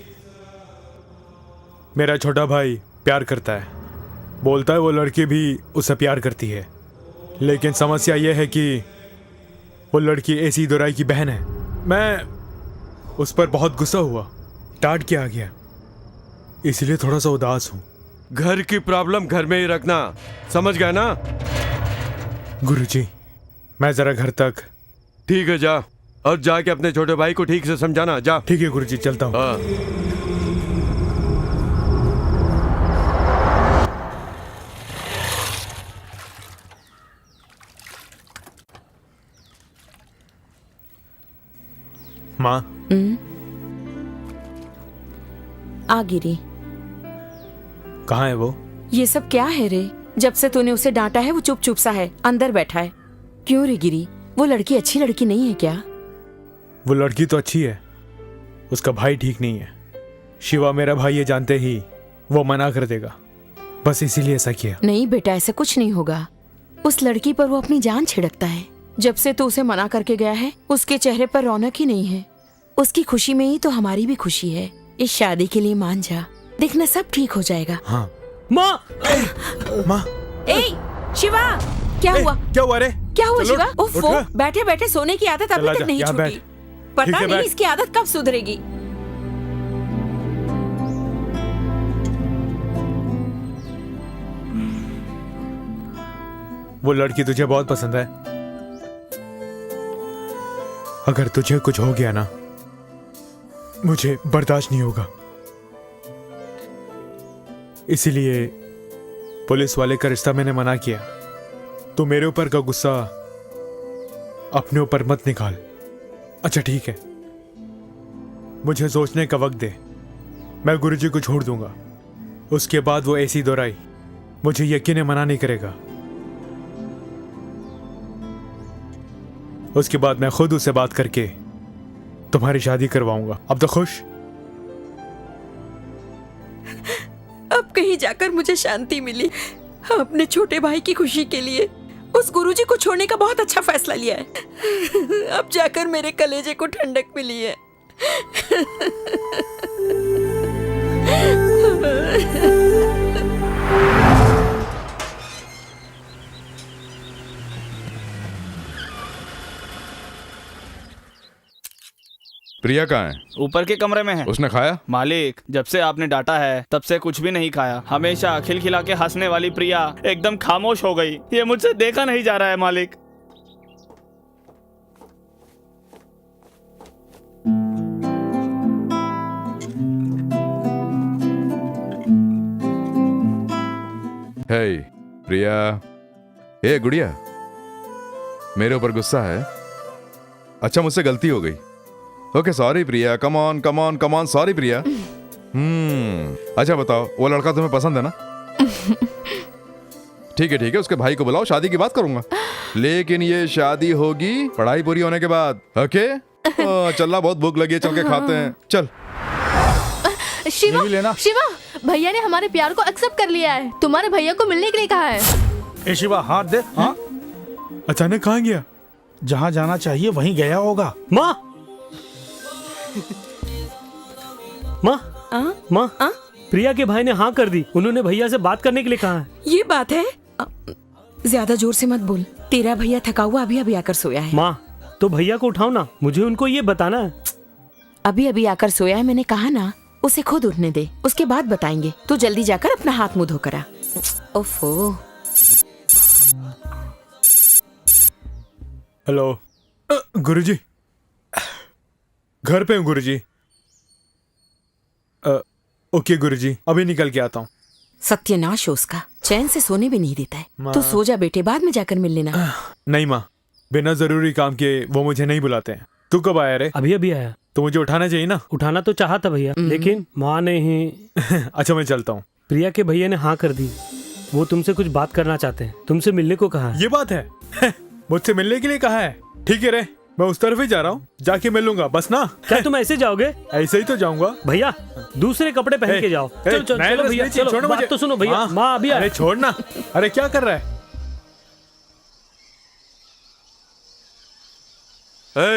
मेरा छोटा भाई प्यार करता है, बोलता है वो लड़की भी उससे प्यार करती है, लेकिन समस्या यह है कि वो लड़की एसी दुराई की बहन है। मैं उस पर बहुत गुस्सा हुआ, डांट के आ गया, इसलिए थोड़ा सा उदास हूँ। घर की प्रॉब्लम घर में ही रखना, समझ गए ना? गुरुजी, मैं जरा घर तक। ठीक है, जा और जाके अपने छोटे भाई को ठीक से समझाना। जा। ठीक है गुरुजी, चलता हूँ। माँ। आ गिरी। कहाँ है वो? ये सब क्या है रे? जब से तूने उसे डांटा है वो चुप चुप सा है, अंदर बैठा है। क्यों रे गिरी, वो लड़की अच्छी लड़की नहीं है क्या? वो लड़की तो अच्छी है, उसका भाई ठीक नहीं है। शिवा मेरा भाई ये जानते ही वो मना कर देगा, बस इसीलिए ऐसा किया। नहीं बेटा, ऐसा कुछ नहीं होगा। उस लड़की पर वो अपनी जान छिड़कता है। जब से तू उसे मना करके गया है उसके चेहरे पर रौनक ही नहीं है। उसकी खुशी में ही तो हमारी भी खुशी है। इस शादी के लिए मान जा, देखना सब ठीक हो जाएगा। हाँ। माँ माँ ए शिवा, क्या हुआ? क्या हुआ रे? क्या हुआ चलो, शिवा? उठ। ओफो, बैठे बैठे सोने की आदत अभी चला तक जा, नहीं यहाँ छूटी। बैठ। पता ठीक है, नहीं बैठ। इसकी आदत कब सुधरेगी। वो लड़की तुझे बहुत पसंद है। अगर तुझे कुछ हो गया ना, मुझे बर्दाश्त नहीं होगा। इसीलिए पुलिस वाले का रिश्ता मैंने मना किया। तो मेरे ऊपर का गुस्सा अपने ऊपर मत निकाल। अच्छा ठीक है, मुझे सोचने का वक्त दे। मैं गुरुजी को छोड़ दूंगा। उसके बाद वो ऐसी दोहराई मुझे यकीन मना नहीं करेगा। उसके बाद मैं खुद उससे बात करके तुम्हारी शादी करवाऊंगा। अब तो खुश? अब कहीं जाकर मुझे शांति मिली। अपने छोटे भाई की खुशी के लिए उस गुरुजी को छोड़ने का बहुत अच्छा फैसला लिया है। अब जाकर मेरे कलेजे को ठंडक मिली है। प्रिया कहाँ है? ऊपर के कमरे में है। उसने खाया? मालिक, जब से आपने डांटा है तब से कुछ भी नहीं खाया। हमेशा खिलखिला के हंसने वाली प्रिया एकदम खामोश हो गई। ये मुझसे देखा नहीं जा रहा है मालिक। हे प्रिया, हे गुड़िया, मेरे ऊपर गुस्सा है? अच्छा, मुझसे गलती हो गई। Okay sorry Priya, come on come on come on, sorry Priya. अच्छा बताओ, वो लड़का तुम्हें पसंद है ना? ठीक है, उसके भाई को बुलाओ, शादी की बात करूंगा। लेकिन ये शादी होगी पढ़ाई पूरी होने के बाद। ओके? चलना, बहुत भूख लगी है, चल के खाते हैं। चल। शिवा, शिवा, भैया ने हमारे प्यार को एक्सेप्ट कर लिया है। तुम्हारे भैया को मिलने के लिए कहा है। ए शिवा, हाथ दे। हाँ? अचानक कहाँ गया? जहाँ जाना चाहिए वहीं गया होगा। माँ, माँ, माँ, प्रिया के भाई ने हाँ कर दी। उन्होंने भैया से बात करने के लिए कहा है। ये बात है? ज्यादा जोर से मत बोल। तेरा भैया थका हुआ अभी अभी आकर सोया है। माँ, तो भैया को उठाओ ना, मुझे उनको ये बताना है। अभी अभी आकर सोया है, मैंने कहा ना उसे खुद उठने दे, उसके बाद बताएंगे। तो जल्दी जाकर अपना हाथ मुंह धोकर आ। ओफो। हेलो गुरुजी, घर पे हूँ गुरुजी। ओके गुरुजी, अभी निकल के आता हूँ। सत्यानाश हो उसका, चैन से सोने भी नहीं देता है। तो सो जा बेटे, बाद में जाकर मिल लेना। नहीं माँ, बिना जरूरी काम के वो मुझे नहीं बुलाते हैं। तू कब आया रे? अभी अभी आया। तो मुझे उठाना चाहिए ना? उठाना तो चाहा था भैया, लेकिन माँ ने ही। अच्छा मैं चलता हूँ। प्रिया के भैया ने हाँ कर दी। वो तुमसे कुछ बात करना चाहते हैं, तुमसे मिलने को कहा है। ये बात है? मुझसे मिलने के लिए कहा है? ठीक है रे, मैं उस तरफ ही जा रहा हूँ, जाके मिलूंगा बस ना। क्या तुम ऐसे जाओगे? ऐसे ही तो जाऊंगा भैया। दूसरे कपड़े पहन के जाओ। चलो भैया, चलो बात तो सुनो भैया। माँ अभी। अरे छोड़ना। अरे क्या कर रहा है?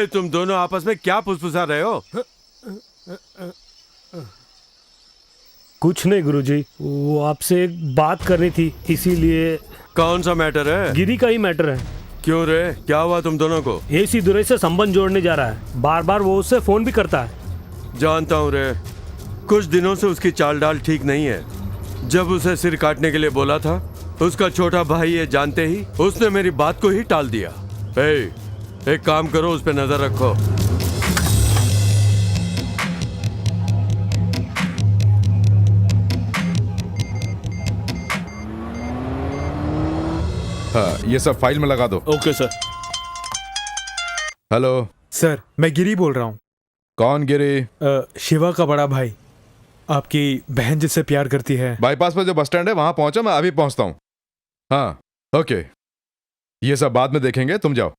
तुम दोनों आपस में क्या फुसफुसा रहे हो? कुछ नहीं गुरुजी, वो आपसे एक बात करनी थी, इसीलिए। कौन सा मैटर है? गिरी का ही मैटर है। क्यों रे, क्या हुआ तुम दोनों को? एसी दुरे से संबंध जोड़ने जा रहा है। बार बार वो उससे फोन भी करता है। जानता हूँ रे, कुछ दिनों से उसकी चाल डाल ठीक नहीं है। जब उसे सिर काटने के लिए बोला था, उसका छोटा भाई ये जानते ही उसने मेरी बात को ही टाल दिया। एक काम करो, उस पर नजर रखो। हाँ, ये सब फाइल में लगा दो। Okay sir. हेलो सर, मैं गिरी बोल रहा हूँ। कौन गिरी? शिवा का बड़ा भाई। आपकी बहन जिससे प्यार करती है। बाईपास पर जो बस स्टैंड है वहां पहुंचा, मैं अभी पहुंचता हूँ। हाँ ओके, ये सब बाद में देखेंगे, तुम जाओ।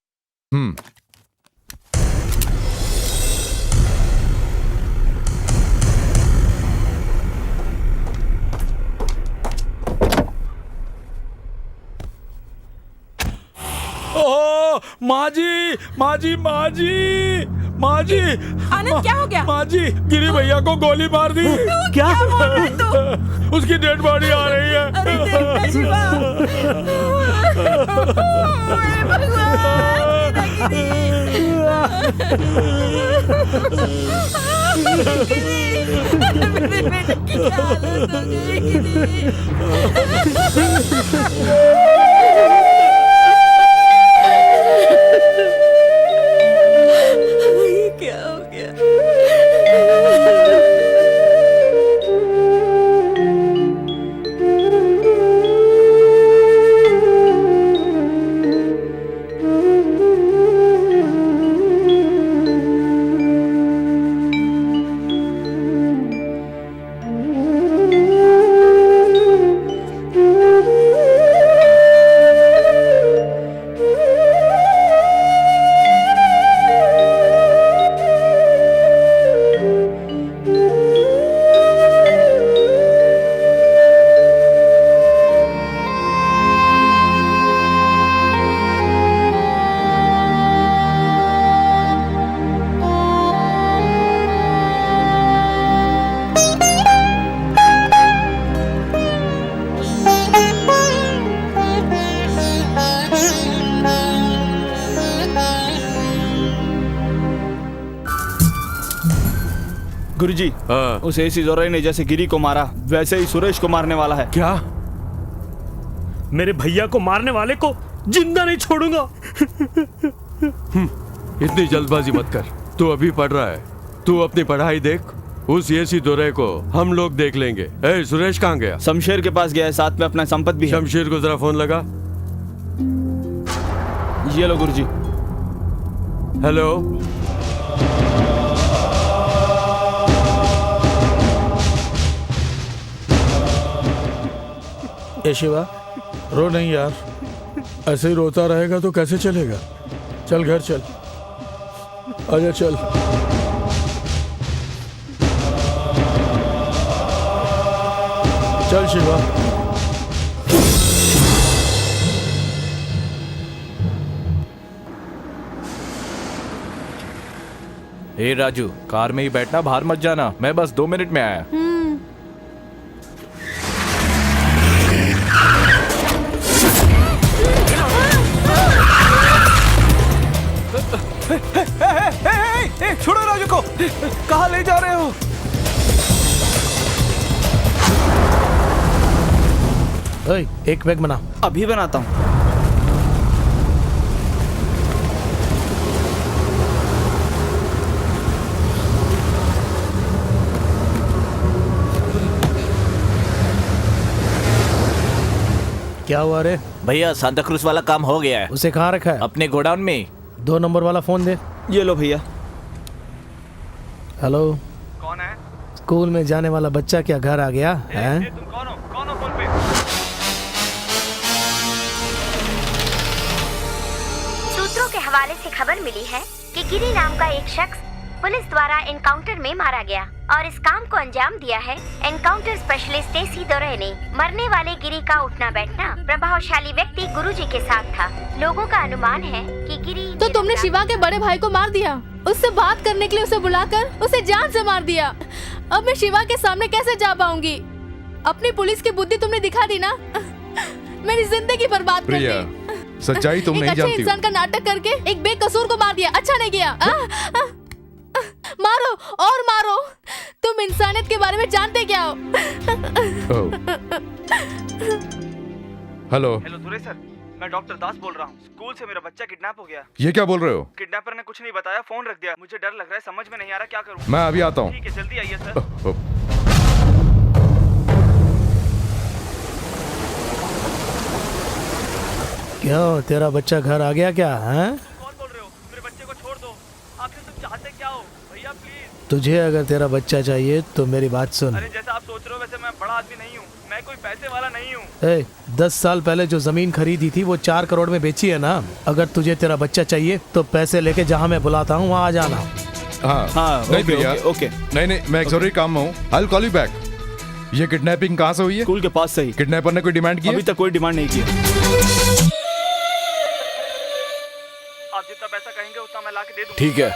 माँ जी, माँ जी, माँ जी, माँ जी। आनंद क्या हो गया? माँ जी, गिरी भैया को गोली मार दी। क्या बोल रहा है तू? उसकी डेड बॉडी आ रही है। अरे देखना शिवा। अरे भगवान, मेरे बेटे की क्या हालत हो गई? क्या हो गया? गुरुजी, उस एसी जोरे ने जैसे गिरी को मारा वैसे ही सुरेश को मारने वाला है। क्या? मेरे भैया को मारने वाले को जिंदा नहीं छोड़ूंगा। इतनी जल्दबाजी मत कर। तू अभी पढ़ रहा है, तू अपनी पढ़ाई देख। उस एसी दोरे को हम लोग देख लेंगे। ए, सुरेश कहाँ गया? शमशेर के पास गया है, साथ में अपना संपत भी है। शमशेर को जरा फोन लगा। ये लो गुरुजी। हेलो। ए शिवा, रो नहीं यार, ऐसे ही रोता रहेगा तो कैसे चलेगा। चल घर चल, आजा चल। चल शिवा। ए राजू, कार में ही बैठना, बाहर मत जाना। मैं बस 2 मिनट में आया। छोड़ो राजू को। कहाँ ले जा रहे हो? ओए, एक बैग बना। अभी बनाता हूँ। क्या हुआ रे? भैया, सांता क्रूज वाला काम हो गया है। उसे कहाँ रखा है? अपने गोडाउन में। 2 नंबर वाला फोन दे। ये लो भैया। हेलो, कौन है? स्कूल में जाने वाला बच्चा क्या घर आ गया है? तुम कौन हो? कौन हो फोन पे? सूत्रों के हवाले से खबर मिली है कि गिरी नाम का एक शख्स पुलिस द्वारा एनकाउंटर में मारा गया और इस काम को अंजाम दिया है एनकाउंटर स्पेशलिस्ट एसी दोरे ने। मरने वाले गिरी का उठना बैठना प्रभावशाली व्यक्ति गुरुजी के साथ था। लोगों का अनुमान है कि गिरी। तो तुमने शिवा के बड़े भाई को मार दिया, उससे बात करने के लिए उसे बुलाकर उसे जान से मार दिया। अब मैं शिवा के सामने कैसे जा पाऊंगी? अपनी पुलिस की बुद्धि तुमने दिखा दी ना। मेरी जिंदगी बर्बाद कर दी। सच्चाई तुम नहीं जानती। एक अच्छे इंसान का नाटक करके एक बेकसूर को मार दिया। अच्छा नहीं किया। मारो और मारो। तुम इंसानियत के बारे में जानते क्या हो? हेलो। हेलो सुरेश सर, मैं डॉक्टर दास बोल रहा हूँ। स्कूल से मेरा बच्चा किडनैप हो गया। ये क्या बोल रहे हो? किडनैपर ने कुछ नहीं बताया, फोन रख दिया। मुझे डर लग रहा है, समझ में नहीं आ रहा क्या करूँ। मैं अभी आता हूँ। ठीक है, जल्दी आइए सर। क्यों, तेरा बच्चा घर आ गया क्या? हैं? कौन बोल रहे हो? मेरे बच्चे को छोड़ दो। आपसे तुम चाहते क्या हो? भैया प्लीज। तुझे अगर तेरा बच्चा चाहिए तो मेरी बात सुन। अरे जैसा आप सोच रहे हो वैसे मैं बड़ा आदमी नहीं हूँ। मैं कोई पैसे वाला नहीं हूँ। 10 साल पहले जो जमीन खरीदी थी वो 4 करोड़ में बेची है ना। अगर तुझे तेरा बच्चा चाहिए तो पैसे लेके जहाँ मैं बुलाता हूँ वहाँ आ जाना। हाँ, नहीं भैया, ओके। नहीं, मैं एक जरूरी काम में हूँ। I will call you back. ये किडनैपिंग कहाँ से हुई है? स्कूल के पास से ही। किडनैपर ने कोई डिमांड की? अभी तक कोई डिमांड नहीं की। मैं ला के दे दूंगा। ठीक है।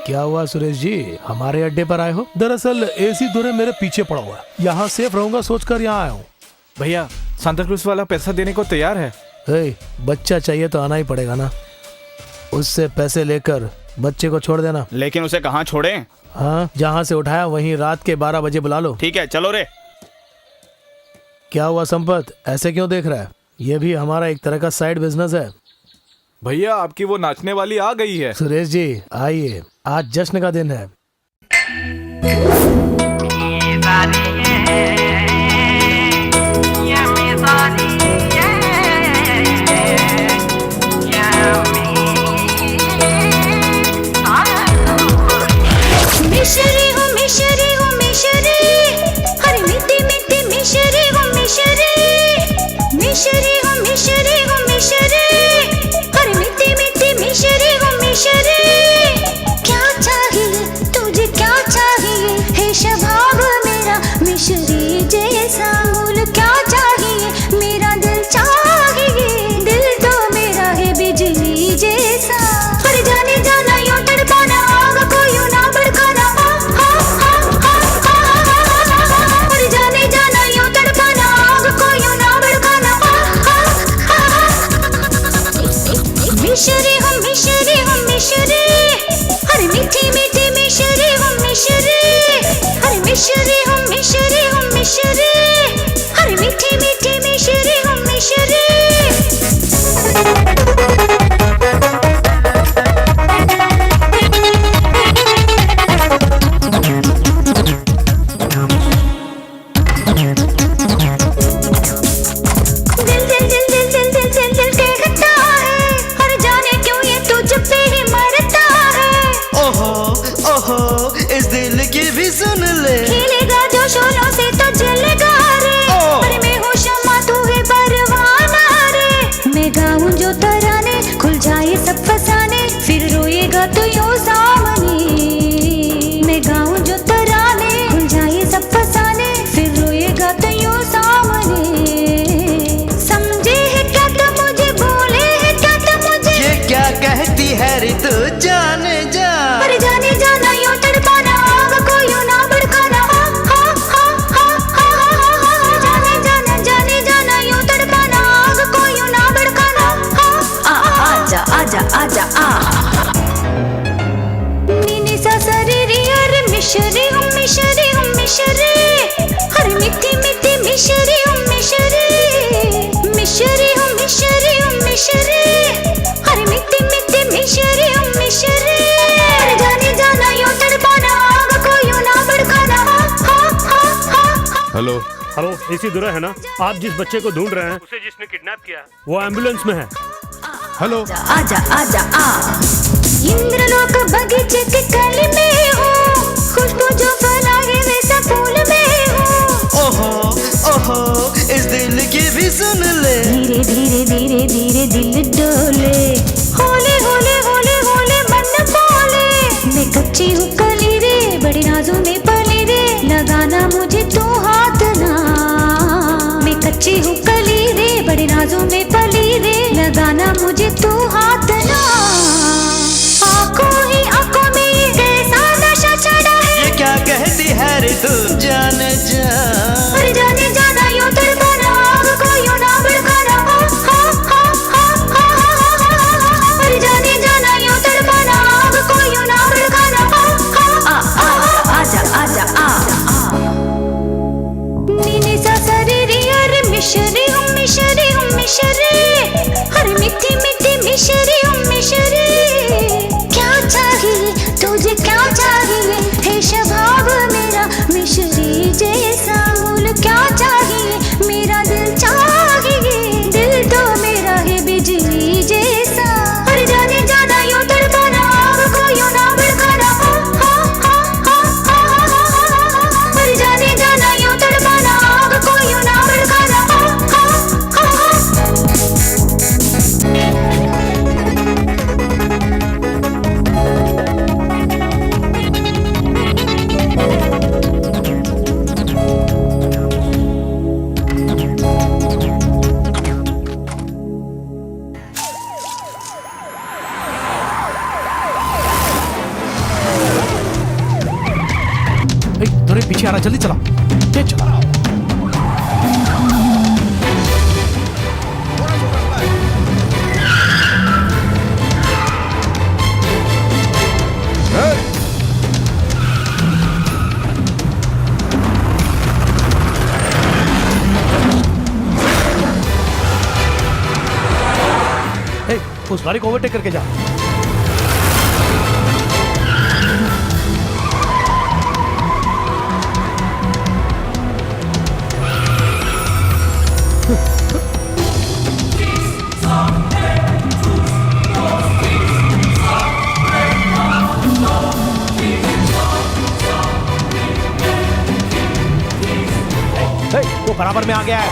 क्या हुआ सुरेश जी, हमारे अड्डे पर आए हो? दरअसल एसी दुरे मेरे पीछे पड़ा हुआ है, यहाँ सेफ रहूंगा सोचकर यहाँ आया हूँ। भैया सांता क्रूज वाला पैसा देने को तैयार है। बच्चा चाहिए तो आना ही पड़ेगा ना, उससे पैसे लेकर बच्चे को छोड़ देना। लेकिन उसे कहाँ छोड़े? हाँ, जहाँ से उठाया वहीं रात के 12 बजे बुला लो। ठीक है, चलो रे। क्या हुआ संपत, ऐसे क्यों देख रहा है? ये भी हमारा एक तरह का साइड बिजनेस है। भैया आपकी वो नाचने वाली आ गई है। सुरेश जी आइए, आज जश्न का दिन है। मिशरी हो मिशरी हो मिशरी, हरे मीठी मीठी मिशरी हो मिशरी। मिशरी हो मिशरी हो मिशरी, हरे मीठी मीठी मिशरी हो मिशरी। क्या चाहिए तुझे, क्या चाहिए है शबाब मेरा मिशरी जैसा। बोल क्या चाहिए, मेरा दिल चाहिए, दिल तो मेरा है बिजली जैसा। पर जाने जाना यूं तड़पाना, आग को यूं ना भड़काना। पर जाने जाना यूं तड़पाना, आग को यूं ना भड़काना। मिशरी हो मिशरी हो मिशरी, हरे मीठी मीठी मिशरी हो मिशरी। हरे मिशरी हो मिशरी हो मिशरी, हरे मीठी मीठी मिशरी हो मिशरी। खेलेगा जो शोलों से तो जलेगा रे, पर मैं हूँ शम्मा तू है परवाना रे। मैं गाऊं जो तराने, खुल जाए सब फसाने, फिर रोएगा तो यूं सामने। मैं गाऊं जो तराने, खुल जाए सब फसाने, फिर रोएगा तो यूं सामने। समझे है क्या तुम मुझे, बोले है क्या तुम मुझे, ये क्या कहती है रे तू जाने जा। पर जाने जाना यूं तड़पाना, आग को यूं ना भड़काना। जाने जाना जाने जाना यूं तड़पाना, आग को यूं ना भड़काना। आजा आजा आजा आ। नीनी सा सरीरी, अरे मिशरी हूँ मिशरी हूँ मिशरी। हरे मीठी मीठी मिशरी हूँ मिशरी। मिशरी हूँ मिशरी हूँ मिशरी, हरे मीठी मीठी मिशरी हूँ मिशरी। पर जाने जाना यूं तड़पाना, आग को यूं ना भड़काना। हेलो हेलो, एसी दुरा है ना? आप जिस बच्चे को ढूंढ रहे हैं, उसे जिसने किडनैप किया, वो एम्बुलेंस में है। हेलो आजा आजा आ। इंद्रलोक बगीचे के कली में हूँ, खुशबू जो फैलाए वैसा फूल में हूँ। ओहो ओहो इस दिल की भी सुन ले। धीरे धीरे धीरे धीरे दिल डोले, होले होले होले होले मन बोले। मैं कच्ची हूँ कली रे, बड़े नाजों में पली रे, लगाना मुझे तू हाथ ना। मैं कच्ची हूँ कली रे, बड़े नाजों में पली रे, लगाना मुझे तू हाथ ना। आंखों ही आंखों में कैसा नशा अरे पीछे आना, जल्दी चला, तेज चला। उस गाड़ी को ओवरटेक करके जा। वो बराबर में आ गया है।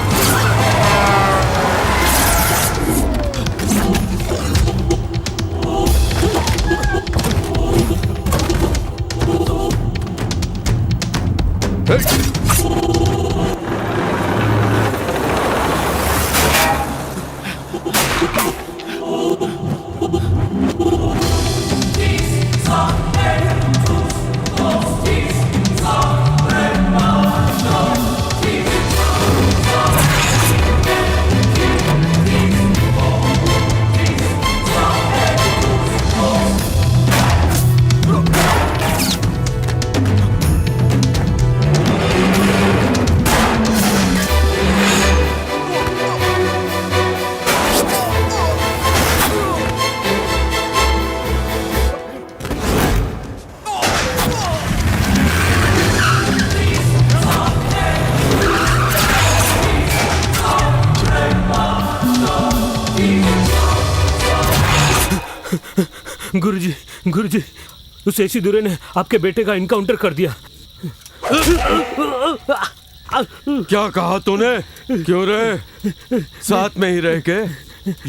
गुरुजी, उस ऐसी दूरे ने आपके बेटे का इनकाउंटर कर दिया। क्या कहा तूने? क्यों रे? साथ में ही रह के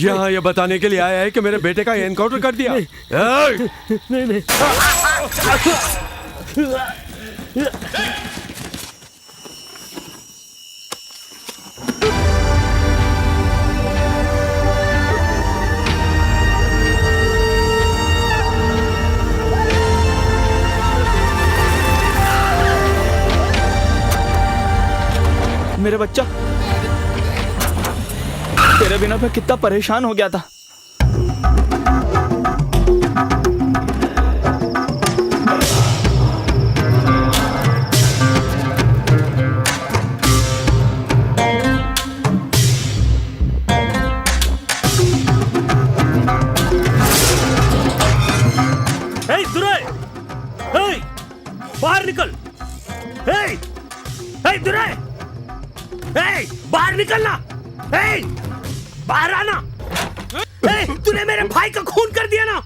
यहाँ ये बताने के लिए आया है कि मेरे बेटे का एनकाउंटर कर दिया? नहीं। मेरे बच्चा, तेरे बिना मैं कितना परेशान हो गया था। बाहर निकल। दुरे, बाहर निकलना। बाहर आना। तूने मेरे भाई का खून कर दिया ना।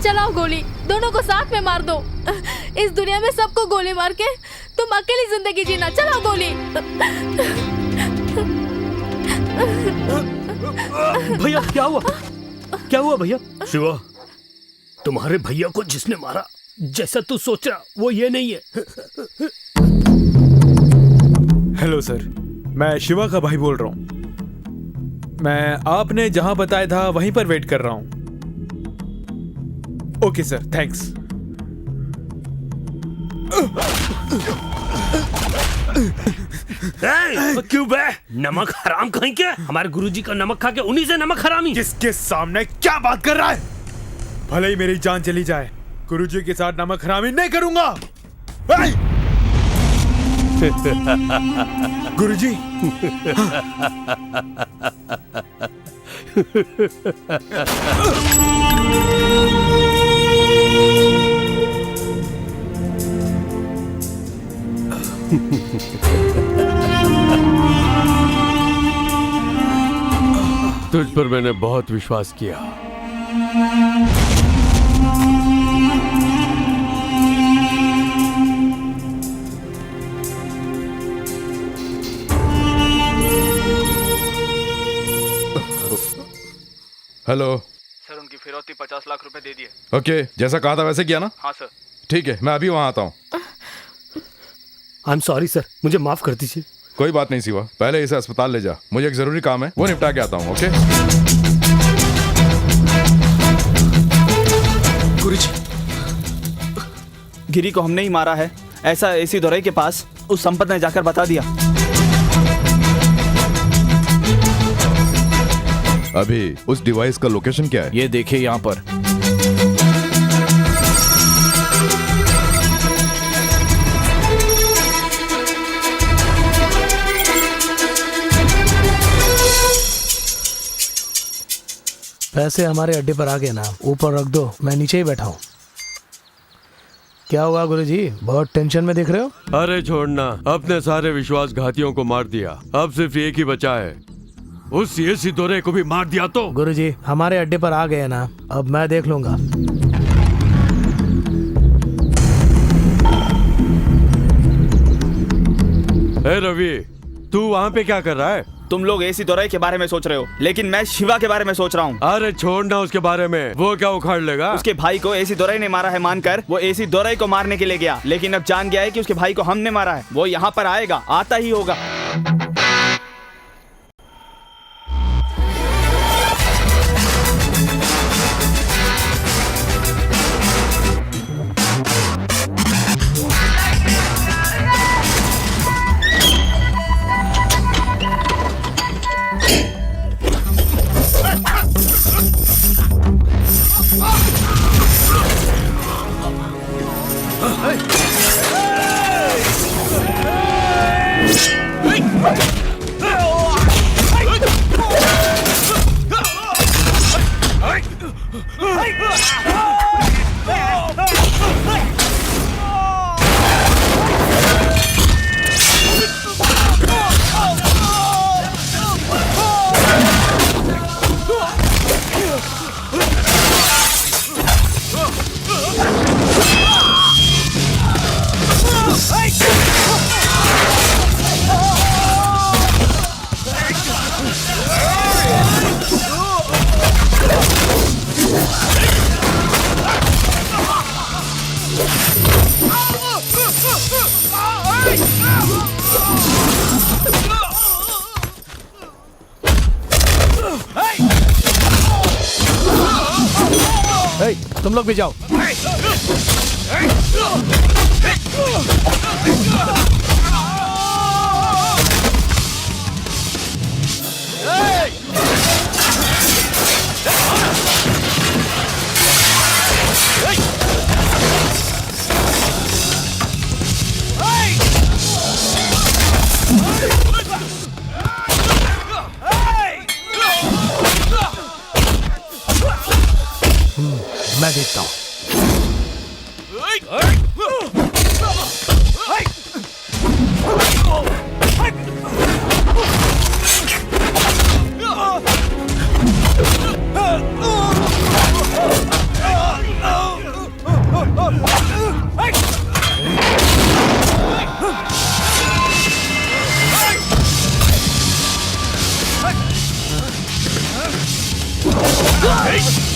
चलाओ गोली, दोनों को साथ में मार दो। इस दुनिया में सबको गोली मार के तुम अकेली जिंदगी जीना। चलाओ गोली। भैया क्या हुआ? क्या हुआ भैया? शिवा, तुम्हारे भैया को जिसने मारा, जैसा तू सोच रहा वो ये नहीं है। हेलो सर, मैं शिवा का भाई बोल रहा हूँ। मैं आपने जहां बताया था वहीं पर वेट कर रहा हूँ। Okay sir, thanks. क्यों बे? नमक हराम कहीं के? हमारे गुरुजी का नमक खा के उन्हीं से नमक हरामी। किसके सामने क्या बात कर रहा है? भले ही मेरी जान चली जाए, गुरुजी के साथ नमक हरामी नहीं करूंगा। गुरुजी। तुझ पर मैंने बहुत विश्वास किया। हेलो सर उनकी फिरौती 50 लाख रुपए दे दिए। ओके, जैसा कहा था वैसे किया ना? हाँ सर। ठीक है, मैं अभी वहाँ आता हूँ। आई एम सॉरी सर, मुझे माफ कर दीजिए। कोई बात नहीं शिवा, पहले इसे अस्पताल ले जा, मुझे एक जरूरी काम है, वो निपटा के आता हूँ। ओके गुरुजी, गिरी को हमने ही मारा है, ऐसा एसी दोरई के पास उस संपत ने जाकर बता दिया। अभी उस डिवाइस का लोकेशन क्या है? ये देखिए यहाँ पर। पैसे हमारे अड्डे पर आ गए ना, ऊपर रख दो, मैं नीचे ही बैठा हूँ। क्या हुआ गुरुजी, बहुत टेंशन में दिख रहे हो? अरे छोड़ना, अपने सारे विश्वासघातियों को मार दिया, अब सिर्फ एक ही बचा है, उस एसी दोरे को भी मार दिया तो। गुरुजी हमारे अड्डे पर आ गए ना, अब मैं देख लूंगा। ए रवि, तू वहाँ पे क्या कर रहा है? तुम लोग एसी दोरई के बारे में सोच रहे हो, लेकिन मैं शिवा के बारे में सोच रहा हूँ। अरे छोड़ना उसके बारे में, वो क्या उखाड़ लेगा? उसके भाई को एसी दोरई ने मारा है मानकर वो एसी दोरई को मारने के लिए गया, लेकिन अब जान गया है कि उसके भाई को हमने मारा है। वो यहाँ पर आएगा, आता ही होगा। तुम लोग भी जाओ। मैं देखता हूँ। Hey!